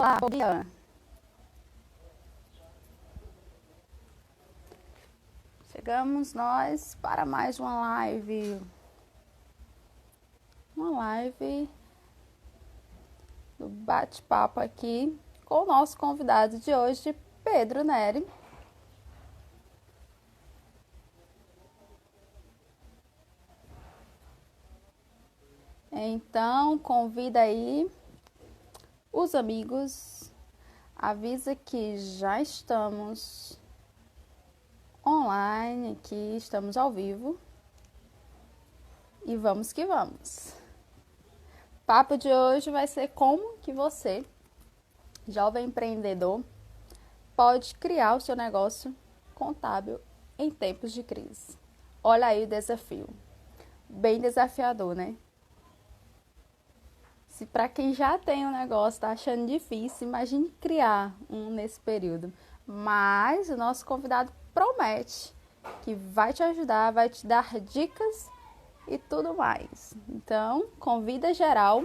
Olá, bom dia. Chegamos nós para mais uma live. Uma live do bate-papo aqui com o nosso convidado de hoje, Pedro Neri. Então, convida aí os amigos, avisa que já estamos online aqui, estamos ao vivo e vamos que vamos. O papo de hoje vai ser como que você, jovem empreendedor, pode criar o seu negócio contábil em tempos de crise. Olha aí o desafio, bem desafiador, né? Se para quem já tem um negócio está achando difícil, imagine criar um nesse período. Mas o nosso convidado promete que vai te ajudar, vai te dar dicas e tudo mais. Então, convida geral,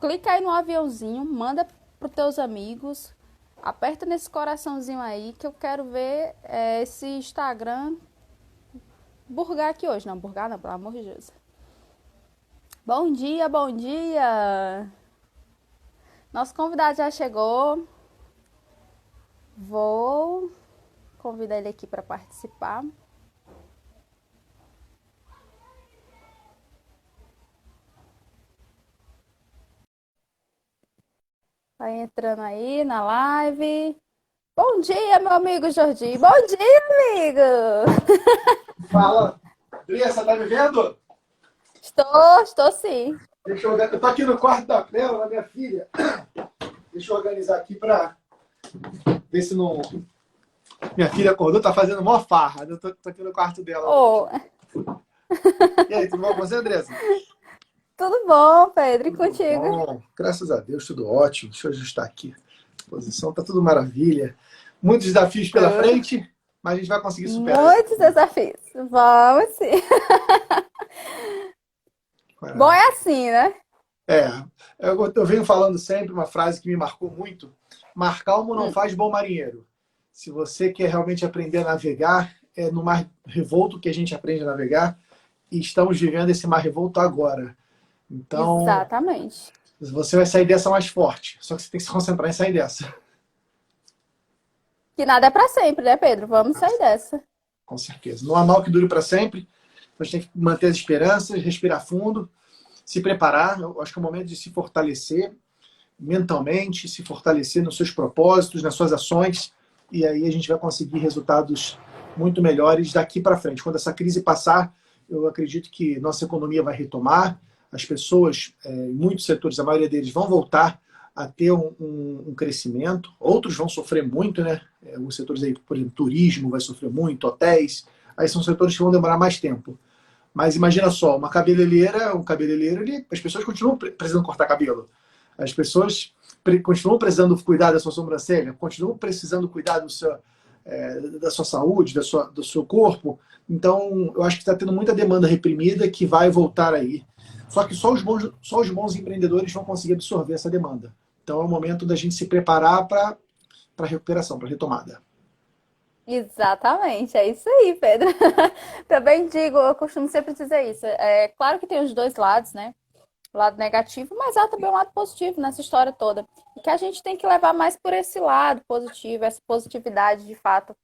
clica aí no aviãozinho, manda para os teus amigos, aperta nesse coraçãozinho aí que eu quero ver esse Instagram burgar aqui hoje. Não, burgar não, pelo amor de Deus. Bom dia, bom dia! Nosso convidado já chegou. Vou convidar ele aqui para participar. Vai entrando aí na live. Bom dia, meu amigo Jordi. Bom dia, amigo! Fala. Andressa, tá me vendo? Estou sim. Eu tô aqui no quarto da Pérola, minha filha. Deixa eu organizar aqui pra ver se não. Minha filha acordou, tá fazendo mó farra. Eu tô aqui no quarto dela hoje. Oh, E aí, tudo bom com você, Andressa? tudo bom, Pedro? E Tudo contigo? bom. Graças a Deus, tudo ótimo. Deixa eu ajustar aqui a posição, tá tudo maravilha. Muitos desafios pela Tudo. frente, mas a gente vai conseguir superar isso. Muitos desafios. Vamos sim. Bom é assim, né? É, eu venho falando sempre uma frase que me marcou muito: mar calmo não Hum, faz bom marinheiro. Se você quer realmente aprender a navegar, é no mar revolto que a gente aprende a navegar, e estamos vivendo esse mar revolto agora. Então, exatamente. você vai sair dessa mais forte, só que você tem que se concentrar em sair dessa. Que nada é para sempre, né, Pedro? Vamos sair dessa. Com certeza. Não há mal que dure para sempre. A gente tem que manter as esperanças, respirar fundo, se preparar. Eu acho que é o momento de se fortalecer mentalmente, se fortalecer nos seus propósitos, nas suas ações, e aí a gente vai conseguir resultados muito melhores daqui para frente. Quando essa crise passar, eu acredito que nossa economia vai retomar, as pessoas, em muitos setores, a maioria deles, vão voltar a ter um crescimento, outros vão sofrer muito, né? Os setores aí, por exemplo, turismo vai sofrer muito, hotéis, aí são setores que vão demorar mais tempo. Mas imagina só, uma cabeleireira, um cabeleireiro, as pessoas continuam precisando cortar cabelo. As pessoas continuam precisando cuidar da sua sobrancelha, continuam precisando cuidar da sua saúde, do seu corpo. Então, eu acho que está tendo muita demanda reprimida que vai voltar aí. Só que só os bons empreendedores vão conseguir absorver essa demanda. Então, é o momento da gente se preparar para a recuperação, para a retomada. Exatamente, é isso aí, Pedro. Também digo, eu costumo sempre dizer isso. É claro que tem os dois lados, né? O lado negativo, mas há também um lado positivo nessa história toda. E que a gente tem que levar mais por esse lado positivo, essa positividade de fato.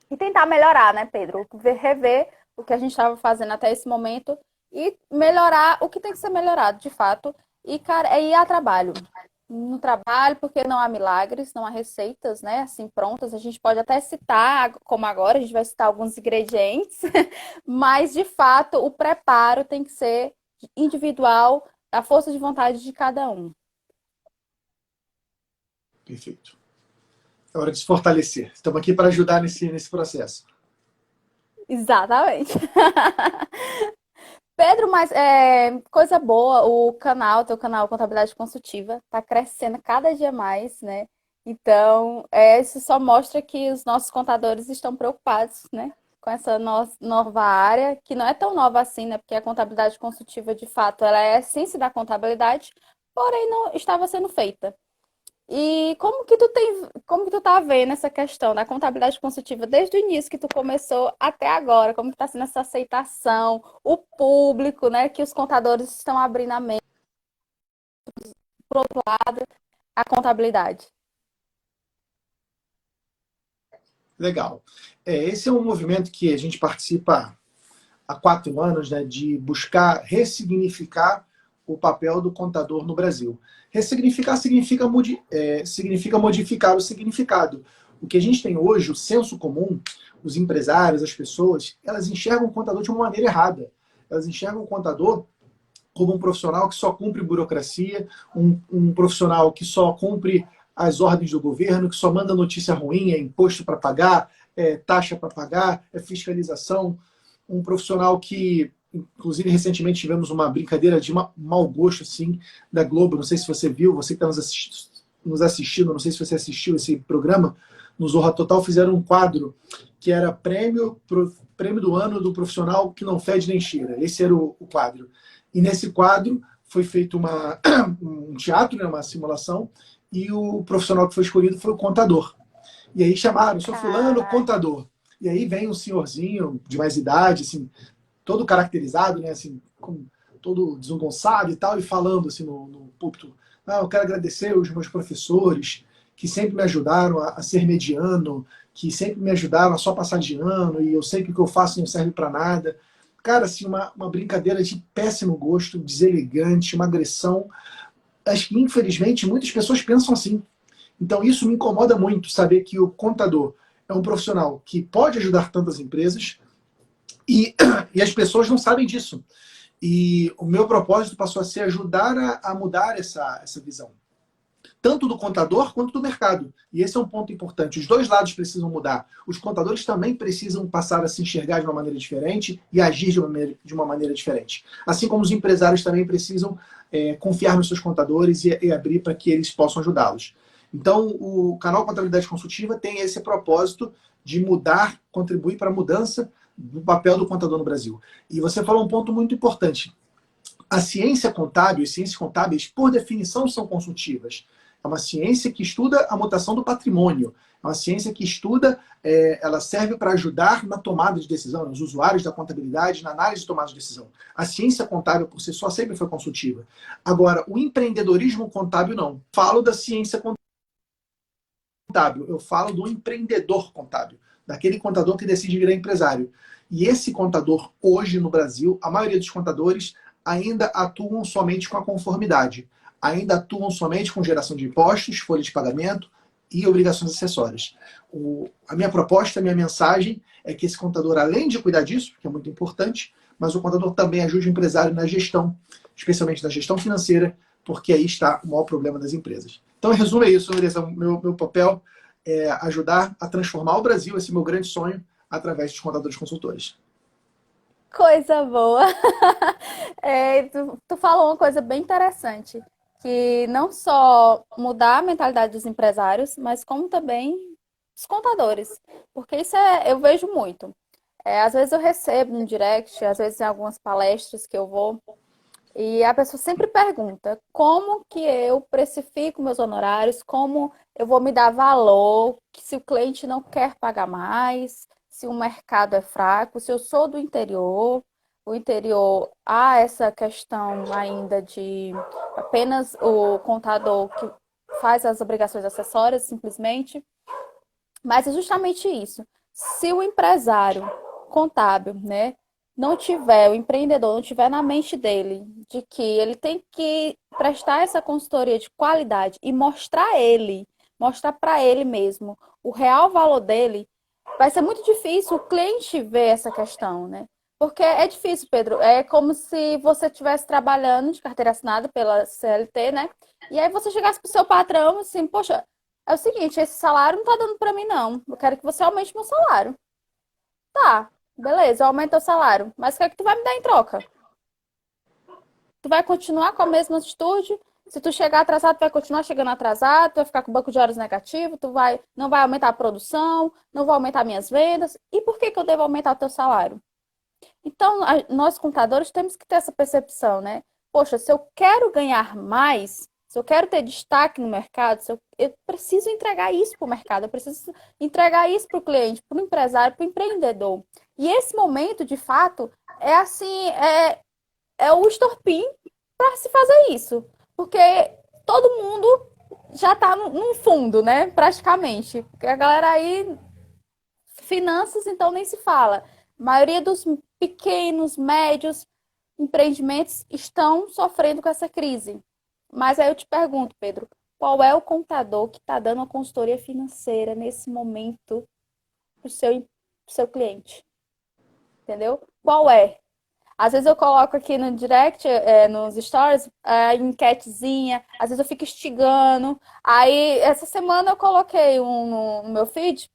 E tentar melhorar, né, Pedro? Rever o que a gente estava fazendo até esse momento e melhorar o que tem que ser melhorado, de fato. E, cara, é ir a trabalho. No trabalho, porque não há milagres, não há receitas, né, assim, prontas. A gente pode até citar, como agora, a gente vai citar alguns ingredientes, mas, de fato, o preparo tem que ser individual, a força de vontade de cada um. Perfeito. É hora de se fortalecer. Estamos aqui para ajudar nesse processo. Exatamente. Pedro, mas coisa boa, o canal, teu canal Contabilidade Consultiva, está crescendo cada dia mais, né? Então, isso só mostra que os nossos contadores estão preocupados, né? Com essa nova área, que não é tão nova assim, né? Porque a contabilidade consultiva, de fato, ela é a essência da contabilidade, porém não estava sendo feita. E como que tu tá vendo essa questão da contabilidade consultiva desde o início que tu começou até agora? Como que tá sendo essa aceitação, o público, né, que os contadores estão abrindo a mente, por outro lado, a contabilidade? Legal. Esse é um movimento que a gente participa há 4 anos, né, de buscar ressignificar o papel do contador no Brasil. Ressignificar significa modificar o significado. O que a gente tem hoje, o senso comum, os empresários, as pessoas, elas enxergam o contador de uma maneira errada. Elas enxergam o contador como um profissional que só cumpre burocracia, um profissional que só cumpre as ordens do governo, que só manda notícia ruim, é imposto para pagar, é taxa para pagar, é fiscalização. Um profissional que, inclusive, recentemente tivemos uma brincadeira de mau gosto, assim, da Globo. Não sei se você viu, você que está nos assistindo, não sei se você assistiu esse programa, no Zorra Total fizeram um quadro que era prêmio do ano do profissional que não fede nem cheira. Esse era o quadro. E nesse quadro foi feito um teatro, né, uma simulação, e o profissional que foi escolhido foi o contador. E aí chamaram, sou fulano, Caraca. contador. E aí vem um senhorzinho de mais idade, assim, todo caracterizado, né, assim, todo desengonçado e tal, e falando assim no púlpito: ah, eu quero agradecer os meus professores que sempre me ajudaram a ser mediano, que sempre me ajudaram a só passar de ano, e eu sei que o que eu faço não serve para nada. Cara, assim, uma brincadeira de péssimo gosto, deselegante, uma agressão. Acho que, infelizmente, muitas pessoas pensam assim. Então, isso me incomoda muito, saber que o contador é um profissional que pode ajudar tantas empresas e, e as pessoas não sabem disso. E o meu propósito passou a ser ajudar a mudar essa visão, tanto do contador quanto do mercado. E esse é um ponto importante. Os dois lados precisam mudar. Os contadores também precisam passar a se enxergar de uma maneira diferente e agir de uma maneira diferente. Assim como os empresários também precisam confiar nos seus contadores e abrir para que eles possam ajudá-los. Então, o canal Contabilidade Consultiva tem esse propósito de mudar, contribuir para a mudança do papel do contador no Brasil. E você falou um ponto muito importante. A ciência contábil e ciências contábeis, por definição, são consultivas. É uma ciência que estuda a mutação do patrimônio. É uma ciência que estuda, ela serve para ajudar na tomada de decisão, nos usuários da contabilidade, na análise de tomada de decisão. A ciência contábil, por si só, sempre foi consultiva. Agora, o empreendedorismo contábil, não. Falo da ciência contábil, eu falo do empreendedor contábil, daquele contador que decide virar empresário. E esse contador, hoje no Brasil, a maioria dos contadores ainda atuam somente com a conformidade, ainda atuam somente com geração de impostos, folha de pagamento e obrigações acessórias. A minha proposta, a minha mensagem é que esse contador, além de cuidar disso, que é muito importante, mas o contador também ajude o empresário na gestão, especialmente na gestão financeira, porque aí está o maior problema das empresas. Então, em resumo, é isso, Andressa. Meu papel é ajudar a transformar o Brasil, esse é meu grande sonho, através dos contadores consultores. Coisa boa. Tu falou uma coisa bem interessante, que não só mudar a mentalidade dos empresários, mas como também dos contadores. Porque isso eu vejo muito. Às vezes eu recebo no direct, às vezes em algumas palestras que eu vou, e a pessoa sempre pergunta como que eu precifico meus honorários, como eu vou me dar valor, que se o cliente não quer pagar mais, se o mercado é fraco, se eu sou do interior, o interior há essa questão ainda de apenas o contador que faz as obrigações acessórias, simplesmente. Mas é justamente isso. Se o empresário contábil, né, não tiver, o empreendedor não tiver na mente dele de que ele tem que prestar essa consultoria de qualidade e mostrar para ele mesmo o real valor dele, vai ser muito difícil o cliente ver essa questão, né? Porque é difícil, Pedro. É como se você estivesse trabalhando de carteira assinada pela CLT, né? E aí você chegasse pro seu patrão assim, poxa, é o seguinte, esse salário não tá dando pra mim, não. Eu quero que você aumente meu salário. Tá, beleza, eu aumento o salário. Mas o que é que tu vai me dar em troca? Tu vai continuar com a mesma atitude? Se tu chegar atrasado, tu vai continuar chegando atrasado, tu vai ficar com o banco de horas negativo, não vai aumentar a produção, não vai aumentar minhas vendas. E por que que eu devo aumentar o teu salário? Então, nós contadores temos que ter essa percepção, né? Poxa, se eu quero ganhar mais, Se eu quero ter destaque no mercado, eu preciso entregar isso para o mercado, eu preciso entregar isso para o cliente, para o empresário, para o empreendedor. E esse momento, de fato, é assim, é o estopim para se fazer isso. Porque todo mundo já está no fundo, né? Praticamente. Porque a galera aí, finanças, então nem se fala. A maioria dos pequenos, médios empreendimentos estão sofrendo com essa crise. Mas aí eu te pergunto, Pedro, qual é o contador que está dando a consultoria financeira nesse momento para o seu cliente? Entendeu? Qual é? Às vezes eu coloco aqui no direct, nos stories, enquetezinha, às vezes eu fico instigando. Aí, essa semana eu coloquei no meu feed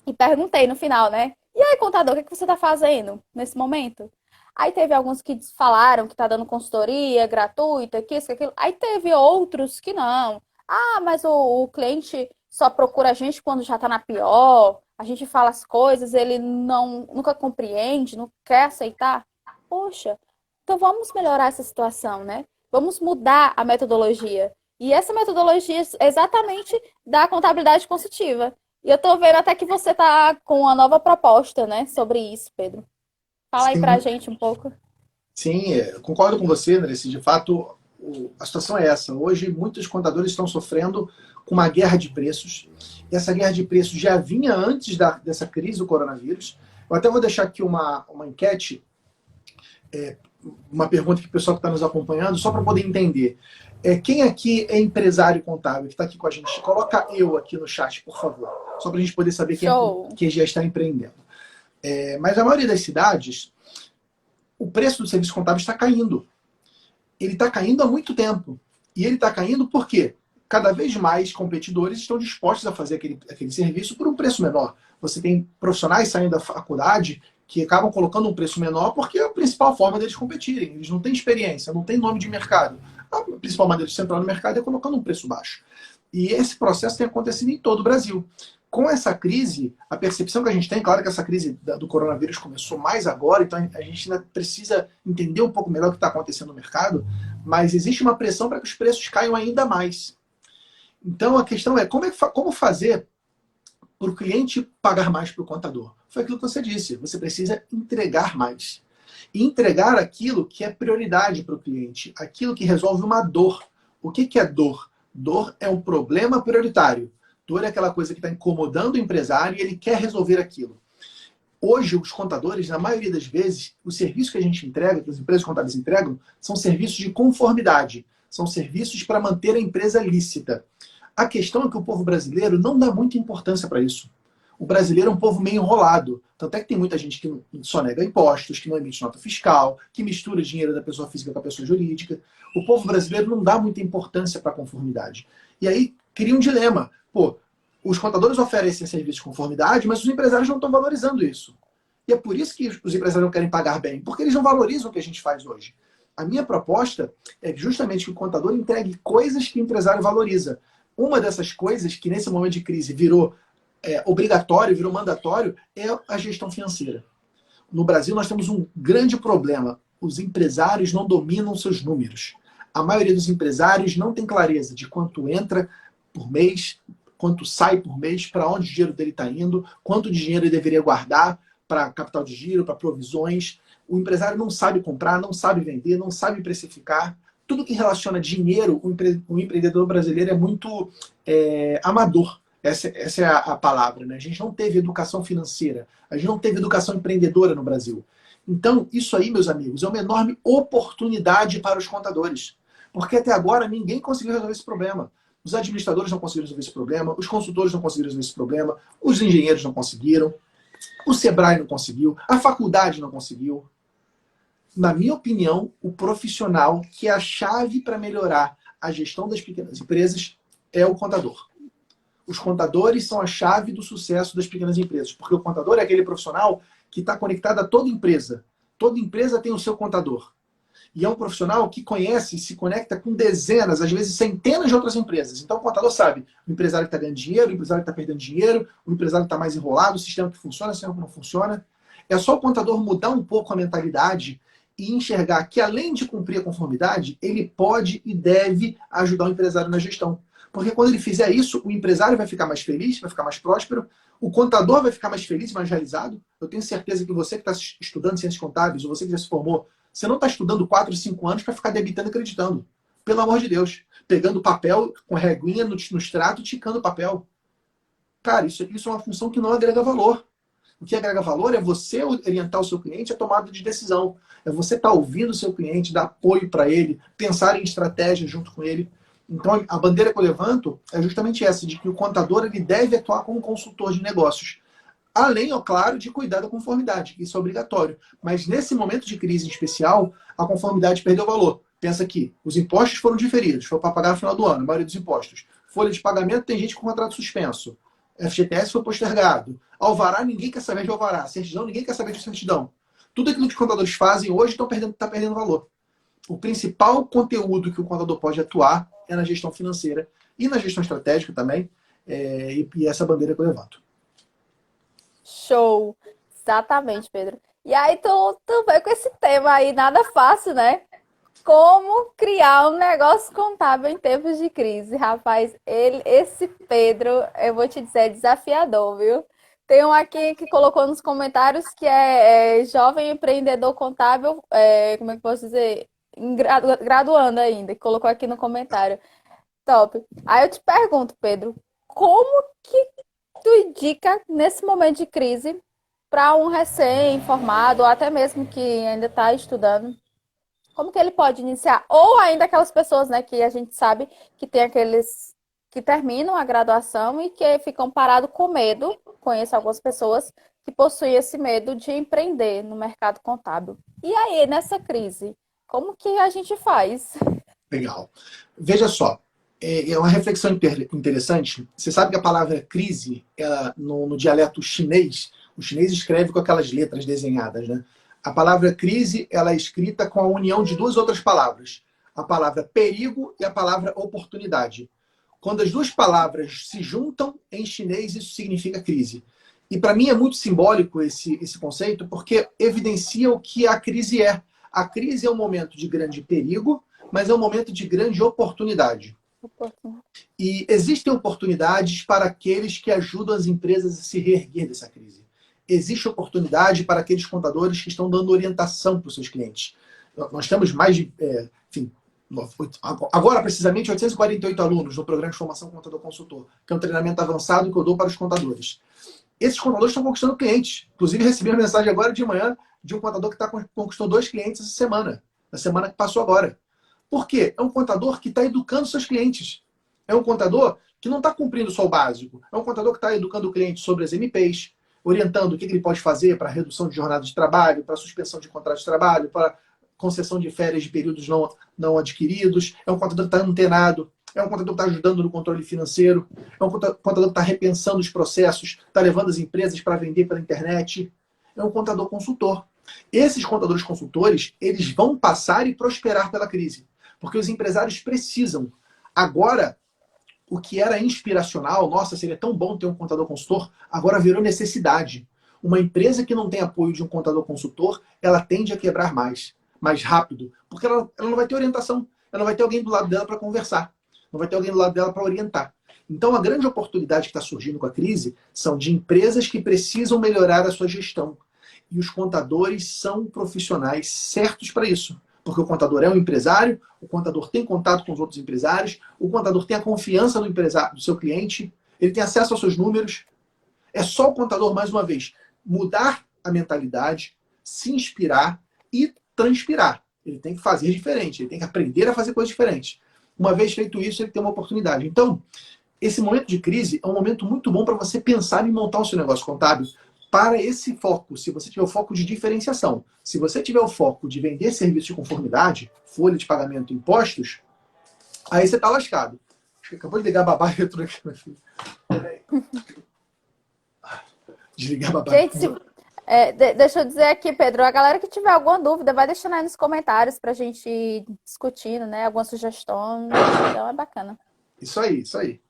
e perguntei no final, né? E aí, contador, o que você está fazendo nesse momento? Aí teve alguns que falaram que tá dando consultoria gratuita, que isso, que aquilo. Aí teve outros que não. Ah, mas o cliente só procura a gente quando já tá na pior. A gente fala as coisas, ele nunca compreende, não quer aceitar. Poxa, então vamos melhorar essa situação, né? Vamos mudar a metodologia. E essa metodologia é exatamente da contabilidade consultiva. E eu tô vendo até que você tá com uma nova proposta, né, sobre isso, Pedro. Fala aí pra Sim, gente um pouco. sim, eu concordo com você, Andressa. De fato, a situação é essa. Hoje, muitos contadores estão sofrendo com uma guerra de preços. E essa guerra de preços já vinha antes dessa crise do coronavírus. Eu até vou deixar aqui uma enquete, uma pergunta que o pessoal que está nos acompanhando, só para poder entender. Quem aqui é empresário contábil, que está aqui com a gente? Coloca eu aqui no chat, por favor. Só para a gente poder saber Show. quem já está empreendendo. Mas a maioria das cidades, o preço do serviço contábil está caindo. Ele está caindo há muito tempo. E ele está caindo por quê? Cada vez mais competidores estão dispostos a fazer aquele serviço por um preço menor. Você tem profissionais saindo da faculdade que acabam colocando um preço menor porque é a principal forma deles competirem. Eles não têm experiência, não têm nome de mercado. A principal maneira de você entrar no mercado é colocando um preço baixo. E esse processo tem acontecido em todo o Brasil. Com essa crise, a percepção que a gente tem, claro que essa crise do coronavírus começou mais agora, então a gente ainda precisa entender um pouco melhor o que está acontecendo no mercado, mas existe uma pressão para que os preços caiam ainda mais. Então a questão é como fazer para o cliente pagar mais para o contador. Foi aquilo que você disse, você precisa entregar mais. E entregar aquilo que é prioridade para o cliente, aquilo que resolve uma dor. O que é dor? Dor é um problema prioritário. Dor é aquela coisa que está incomodando o empresário e ele quer resolver aquilo. Hoje, os contadores, na maioria das vezes, o serviço que a gente entrega, que as empresas contábeis entregam, são serviços de conformidade. São serviços para manter a empresa lícita. A questão é que o povo brasileiro não dá muita importância para isso. O brasileiro é um povo meio enrolado. Tanto é que tem muita gente que só nega impostos, que não emite nota fiscal, que mistura dinheiro da pessoa física com a pessoa jurídica. O povo brasileiro não dá muita importância para a conformidade. E aí cria um dilema. Pô, os contadores oferecem serviço de conformidade, mas os empresários não estão valorizando isso. E é por isso que os empresários não querem pagar bem, porque eles não valorizam o que a gente faz hoje. A minha proposta é justamente que o contador entregue coisas que o empresário valoriza. Uma dessas coisas que nesse momento de crise virou obrigatório, virou mandatório, é a gestão financeira. No Brasil nós temos um grande problema. Os empresários não dominam seus números. A maioria dos empresários não tem clareza de quanto entra por mês, quanto sai por mês, para onde o dinheiro dele está indo, quanto de dinheiro ele deveria guardar para capital de giro, para provisões. O empresário não sabe comprar, não sabe vender, não sabe precificar. Tudo que relaciona dinheiro, o empreendedor brasileiro é muito amador. Essa é a palavra, né? A gente não teve educação financeira, a gente não teve educação empreendedora no Brasil. Então, isso aí, meus amigos, é uma enorme oportunidade para os contadores. Porque até agora ninguém conseguiu resolver esse problema. Os administradores não conseguiram resolver esse problema, os consultores não conseguiram resolver esse problema, os engenheiros não conseguiram, o Sebrae não conseguiu, a faculdade não conseguiu. Na minha opinião, o profissional que é a chave para melhorar a gestão das pequenas empresas é o contador. Os contadores são a chave do sucesso das pequenas empresas, porque o contador é aquele profissional que está conectado a toda empresa. Toda empresa tem o seu contador. E é um profissional que conhece e se conecta com dezenas, às vezes centenas de outras empresas. Então o contador sabe o empresário que está ganhando dinheiro, o empresário que está perdendo dinheiro, o empresário que está mais enrolado, o sistema que funciona, o sistema que não funciona. É só o contador mudar um pouco a mentalidade e enxergar que, além de cumprir a conformidade, ele pode e deve ajudar o empresário na gestão. Porque quando ele fizer isso, o empresário vai ficar mais feliz, vai ficar mais próspero, o contador vai ficar mais feliz, mais realizado. Eu tenho certeza que você que está estudando ciências contábeis, ou você que já se formou, você não está estudando 4, 5 anos para ficar debitando e acreditando. Pelo amor de Deus. Pegando papel com reguinha no extrato e ticando papel. Cara, isso é uma função que não agrega valor. O que agrega valor é você orientar o seu cliente à tomada de decisão. É você estar ouvindo o seu cliente, dar apoio para ele, pensar em estratégia junto com ele. Então, a bandeira que eu levanto é justamente essa, de que o contador ele deve atuar como consultor de negócios. Além, é claro, de cuidar da conformidade, que isso é obrigatório. Mas nesse momento de crise em especial, a conformidade perdeu valor. Pensa que os impostos foram diferidos, foi para pagar no final do ano, a maioria dos impostos. Folha de pagamento tem gente com contrato suspenso. FGTS foi postergado. Alvará, ninguém quer saber de alvará. Certidão, ninguém quer saber de certidão. Tudo aquilo que os contadores fazem hoje está perdendo valor. O principal conteúdo que o contador pode atuar é na gestão financeira e na gestão estratégica também, e essa bandeira que eu levanto. Show! Exatamente, Pedro. E aí tu veio com esse tema aí, nada fácil, né? Como criar um negócio contábil em tempos de crise. Rapaz, esse Pedro, eu vou te dizer, é desafiador, viu? Tem um aqui que colocou nos comentários que é jovem empreendedor contábil, como é que eu posso dizer? Graduando ainda, que colocou aqui no comentário. Top. Aí eu te pergunto, Pedro, como que tu indica nesse momento de crise para um recém-formado ou até mesmo que ainda está estudando? Como que ele pode iniciar? Ou ainda aquelas pessoas, né, que a gente sabe que tem aqueles que terminam a graduação e que ficam parados com medo. Conheço algumas pessoas que possuem esse medo de empreender no mercado contábil. E aí, nessa crise, como que a gente faz? Legal. Veja só, é uma reflexão interessante. Você sabe que a palavra crise, ela, no dialeto chinês, o chinês escreve com aquelas letras desenhadas, né? A palavra crise, ela é escrita com a união de duas outras palavras. A palavra perigo e a palavra oportunidade. Quando as duas palavras se juntam em chinês, isso significa crise. E para mim é muito simbólico esse conceito, porque evidencia o que a crise é. A crise é um momento de grande perigo, mas é um momento de grande oportunidade. E existem oportunidades para aqueles que ajudam as empresas a se reerguer dessa crise. Existe oportunidade para aqueles contadores que estão dando orientação para os seus clientes. Nós temos mais de, enfim, agora precisamente 848 alunos no programa de formação Contador Consultor, que é um treinamento avançado que eu dou para os contadores. Esses contadores estão conquistando clientes. Inclusive, recebi uma mensagem agora de manhã de um contador que conquistou 2 clientes essa semana, na semana que passou agora. Por quê? É um contador que está educando seus clientes. É um contador que não está cumprindo só o básico. É um contador que está educando o cliente sobre as MPs, orientando o que ele pode fazer para redução de jornada de trabalho, para suspensão de contrato de trabalho, para concessão de férias de períodos não adquiridos. É um contador que está antenado. É um contador que está ajudando no controle financeiro. É um contador que está repensando os processos, está levando as empresas para vender pela internet. É um contador consultor. Esses contadores consultores, eles vão passar e prosperar pela crise. Porque os empresários precisam. Agora, o que era inspiracional, nossa, seria tão bom ter um contador consultor, agora virou necessidade. Uma empresa que não tem apoio de um contador consultor, ela tende a quebrar mais rápido, porque ela não vai ter orientação, ela não vai ter alguém do lado dela para conversar, não vai ter alguém do lado dela para orientar. Então, a grande oportunidade que está surgindo com a crise são de empresas que precisam melhorar a sua gestão. E os contadores são profissionais certos para isso. Porque o contador é um empresário, o contador tem contato com os outros empresários, o contador tem a confiança do empresário, do seu cliente, ele tem acesso aos seus números. É só o contador, mais uma vez, mudar a mentalidade, se inspirar e transpirar. Ele tem que fazer diferente, ele tem que aprender a fazer coisas diferentes. Uma vez feito isso, ele tem uma oportunidade. Então, esse momento de crise é um momento muito bom para você pensar em montar o seu negócio contábil para esse foco. Se você tiver o foco de diferenciação, se você tiver o foco de vender serviços de conformidade, folha de pagamento, impostos, aí você está lascado. Acabou de ligar a babá retrô aqui, meu filho. Desligar a babá. Gente, deixa eu dizer aqui, Pedro, a galera que tiver alguma dúvida, vai deixando aí nos comentários para a gente ir discutindo, né? Algumas sugestões. Então é bacana. Isso aí, isso aí.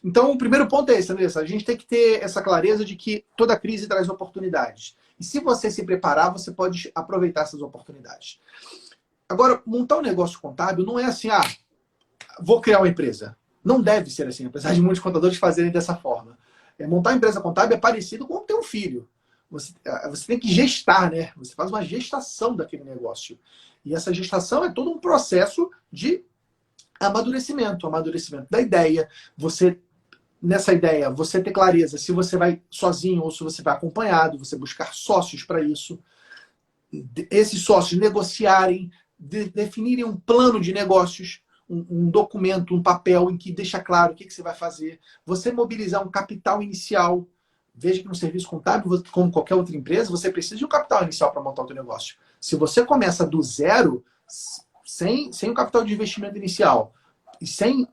Então, o primeiro ponto é esse, Andressa. A gente tem que ter essa clareza de que toda crise traz oportunidades. E se você se preparar, você pode aproveitar essas oportunidades. Agora, montar um negócio contábil não é assim, vou criar uma empresa. Não deve ser assim, apesar de muitos contadores fazerem dessa forma. Montar uma empresa contábil é parecido com ter um filho. Você tem que gestar, né? Você faz uma gestação daquele negócio. E essa gestação é todo um processo de amadurecimento da ideia. Nessa ideia, você ter clareza se você vai sozinho ou se você vai acompanhado, você buscar sócios para isso. Esses sócios negociarem, definirem um plano de negócios, um documento, um papel em que deixa claro o que você vai fazer. Você mobilizar um capital inicial. Veja que no serviço contábil, como qualquer outra empresa, você precisa de um capital inicial para montar o seu negócio. Se você começa do zero, sem um capital de investimento inicial e sem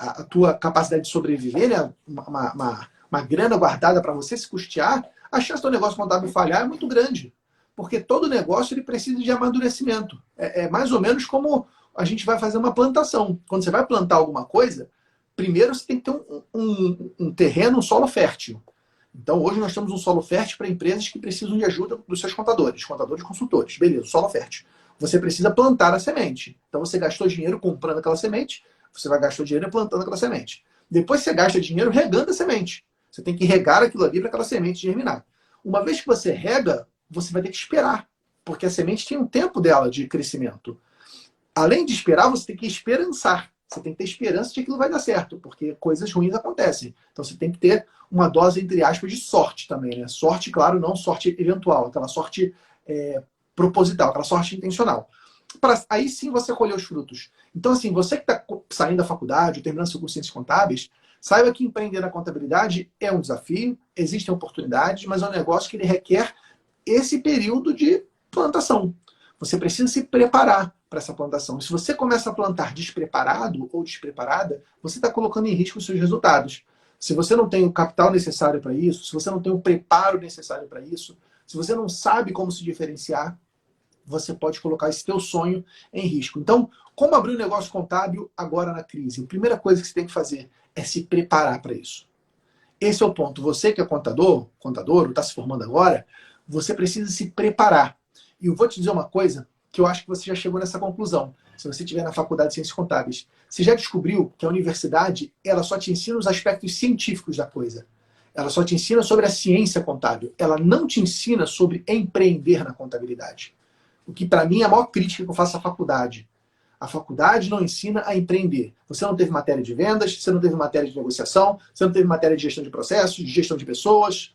a tua capacidade de sobreviver, né, uma grana guardada para você se custear, a chance do negócio contábil falhar é muito grande. Porque todo negócio ele precisa de amadurecimento. É mais ou menos como a gente vai fazer uma plantação. Quando você vai plantar alguma coisa, primeiro você tem que ter um terreno, um solo fértil. Então, hoje nós temos um solo fértil para empresas que precisam de ajuda dos seus contadores consultores. Beleza, solo fértil. Você precisa plantar a semente. Então, você gastou dinheiro comprando aquela semente, você vai gastar dinheiro plantando aquela semente. Depois, você gasta dinheiro regando a semente. Você tem que regar aquilo ali para aquela semente germinar. Uma vez que você rega, você vai ter que esperar, porque a semente tem um tempo dela de crescimento. Além de esperar, você tem que esperançar. Você tem que ter esperança de que aquilo vai dar certo, porque coisas ruins acontecem. Então você tem que ter uma dose, entre aspas, de sorte também, né? Sorte, claro, não sorte eventual, aquela sorte proposital, aquela sorte intencional. Aí sim você colher os frutos. Então, assim, você que está saindo da faculdade, ou terminando seu curso de ciências contábeis, saiba que empreender na contabilidade é um desafio, existem oportunidades, mas é um negócio que ele requer esse período de plantação. Você precisa se preparar para essa plantação. E se você começa a plantar despreparado ou despreparada, você está colocando em risco os seus resultados. Se você não tem o capital necessário para isso, se você não tem o preparo necessário para isso, se você não sabe como se diferenciar, você pode colocar esse teu sonho em risco. Então, como abrir um negócio contábil agora na crise? A primeira coisa que você tem que fazer é se preparar para isso. Esse é o ponto. Você que é contador ou está se formando agora, você precisa se preparar. E eu vou te dizer uma coisa que eu acho que você já chegou nessa conclusão. Se você estiver na faculdade de Ciências Contábeis, você já descobriu que a universidade ela só te ensina os aspectos científicos da coisa. Ela só te ensina sobre a ciência contábil. Ela não te ensina sobre empreender na contabilidade. O que para mim é a maior crítica que eu faço à faculdade. A faculdade não ensina a empreender. Você não teve matéria de vendas, você não teve matéria de negociação, você não teve matéria de gestão de processos, de gestão de pessoas.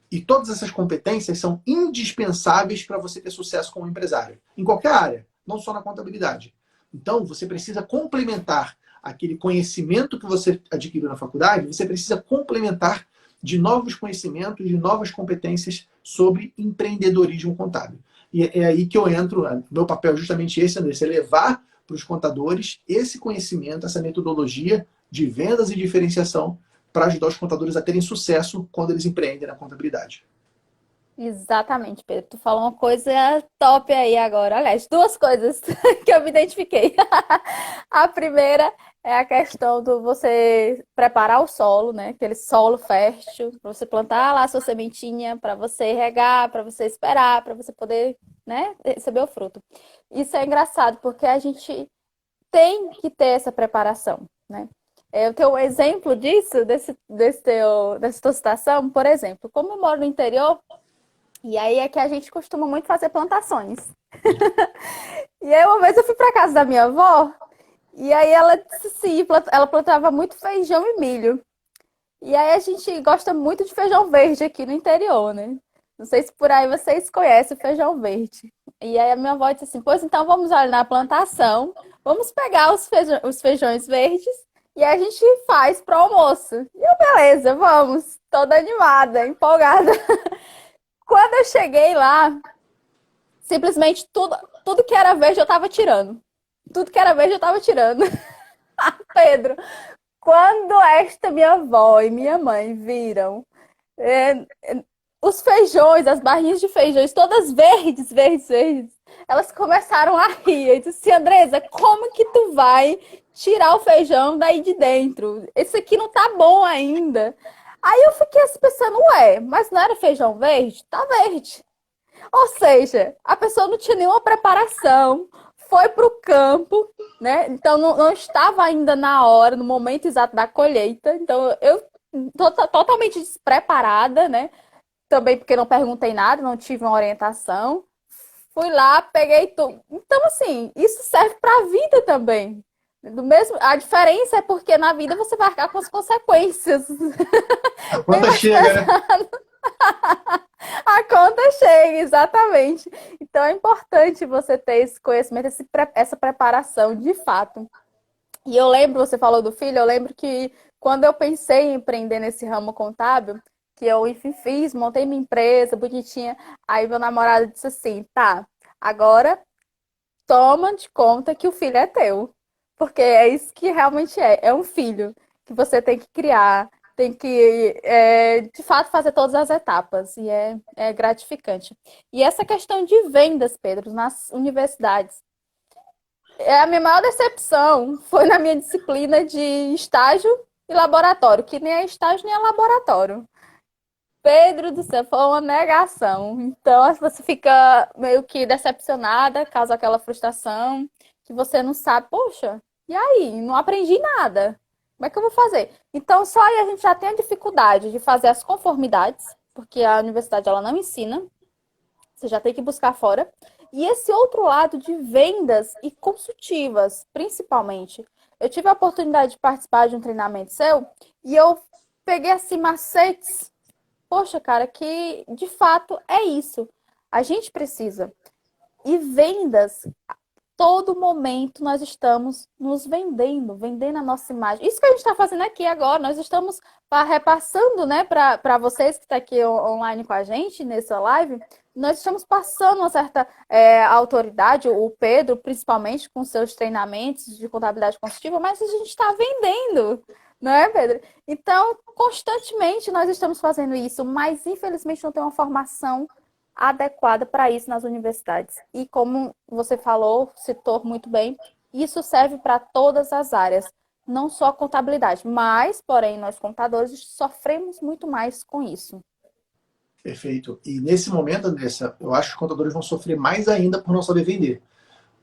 E todas essas competências são indispensáveis para você ter sucesso como empresário. Em qualquer área, não só na contabilidade. Então, você precisa complementar aquele conhecimento que você adquiriu na faculdade, você precisa complementar de novos conhecimentos, de novas competências sobre empreendedorismo contábil. E é aí que eu entro, meu papel é justamente esse, André, é levar para os contadores esse conhecimento, essa metodologia de vendas e diferenciação para ajudar os contadores a terem sucesso quando eles empreendem na contabilidade. Exatamente, Pedro. Tu falou uma coisa top aí agora. Aliás, duas coisas que eu me identifiquei. A primeira é a questão do você preparar o solo, né? Aquele solo fértil, para você plantar lá a sua sementinha, para você regar, para você esperar, para você poder, né, receber o fruto. Isso é engraçado, porque a gente tem que ter essa preparação, né? Eu tenho um exemplo disso, dessa tua citação, por exemplo, como eu moro no interior, e aí é que a gente costuma muito fazer plantações. E aí uma vez eu fui para casa da minha avó, e aí ela disse assim, ela plantava muito feijão e milho. E aí a gente gosta muito de feijão verde aqui no interior, né? Não sei se por aí vocês conhecem o feijão verde. E aí a minha avó disse assim, pois então vamos ali na plantação, vamos pegar os feijões verdes e a gente faz pro almoço. E eu, beleza, vamos. Toda animada, empolgada. Quando eu cheguei lá, simplesmente tudo que era verde eu tava tirando. Tudo que era verde eu tava tirando. Pedro, quando esta minha avó e minha mãe viram os feijões, as barrinhas de feijões, todas verdes, verdes, verdes, elas começaram a rir. Eu disse assim, Andresa, como que tu vai tirar o feijão daí de dentro. Esse aqui não tá bom ainda. Aí eu fiquei assim pensando, ué, mas não era feijão verde? Tá verde. Ou seja, a pessoa não tinha nenhuma preparação, foi para o campo, né? Então não estava ainda na hora, no momento exato da colheita. Então eu tô totalmente despreparada, né? Também porque não perguntei nada, não tive uma orientação. Fui lá, peguei tudo. Então, assim, isso serve para a vida também. Do mesmo, a diferença é porque na vida você vai arcar com as consequências. A Bem conta mais chega, né? a conta chega, exatamente. Então é importante você ter esse conhecimento, essa preparação de fato. E eu lembro, você falou do filho, eu lembro que quando eu pensei em empreender nesse ramo contábil, que eu, enfim, fiz, montei minha empresa bonitinha, aí meu namorado disse assim, tá, agora toma de conta que o filho é teu. Porque é isso que realmente é um filho que você tem que criar, tem que, de fato, fazer todas as etapas, e é gratificante. E essa questão de vendas, Pedro, nas universidades, a minha maior decepção foi na minha disciplina de estágio e laboratório, que nem é estágio nem é laboratório. Pedro do céu, foi uma negação. Então, você fica meio que decepcionada, causa aquela frustração, que você não sabe, poxa, e aí? Não aprendi nada. Como é que eu vou fazer? Então, só aí a gente já tem a dificuldade de fazer as conformidades, porque a universidade ela não ensina, você já tem que buscar fora. E esse outro lado de vendas e consultivas, principalmente. Eu tive a oportunidade de participar de um treinamento seu e eu peguei assim macetes. Poxa, cara, que de fato é isso. A gente precisa. E vendas, todo momento nós estamos nos vendendo, vendendo a nossa imagem. Isso que a gente está fazendo aqui agora, nós estamos repassando, né, para vocês que estão aqui online com a gente nessa live, nós estamos passando uma certa autoridade, o Pedro, principalmente, com seus treinamentos de contabilidade consultiva, mas a gente está vendendo, não é, Pedro? Então, constantemente nós estamos fazendo isso, mas infelizmente não tem uma formação adequada para isso nas universidades. E como você falou, citou muito bem, isso serve para todas as áreas, não só a contabilidade, mas, porém, nós contadores sofremos muito mais com isso. Perfeito. E nesse momento, Andressa, eu acho que os contadores vão sofrer mais ainda por não saber vender.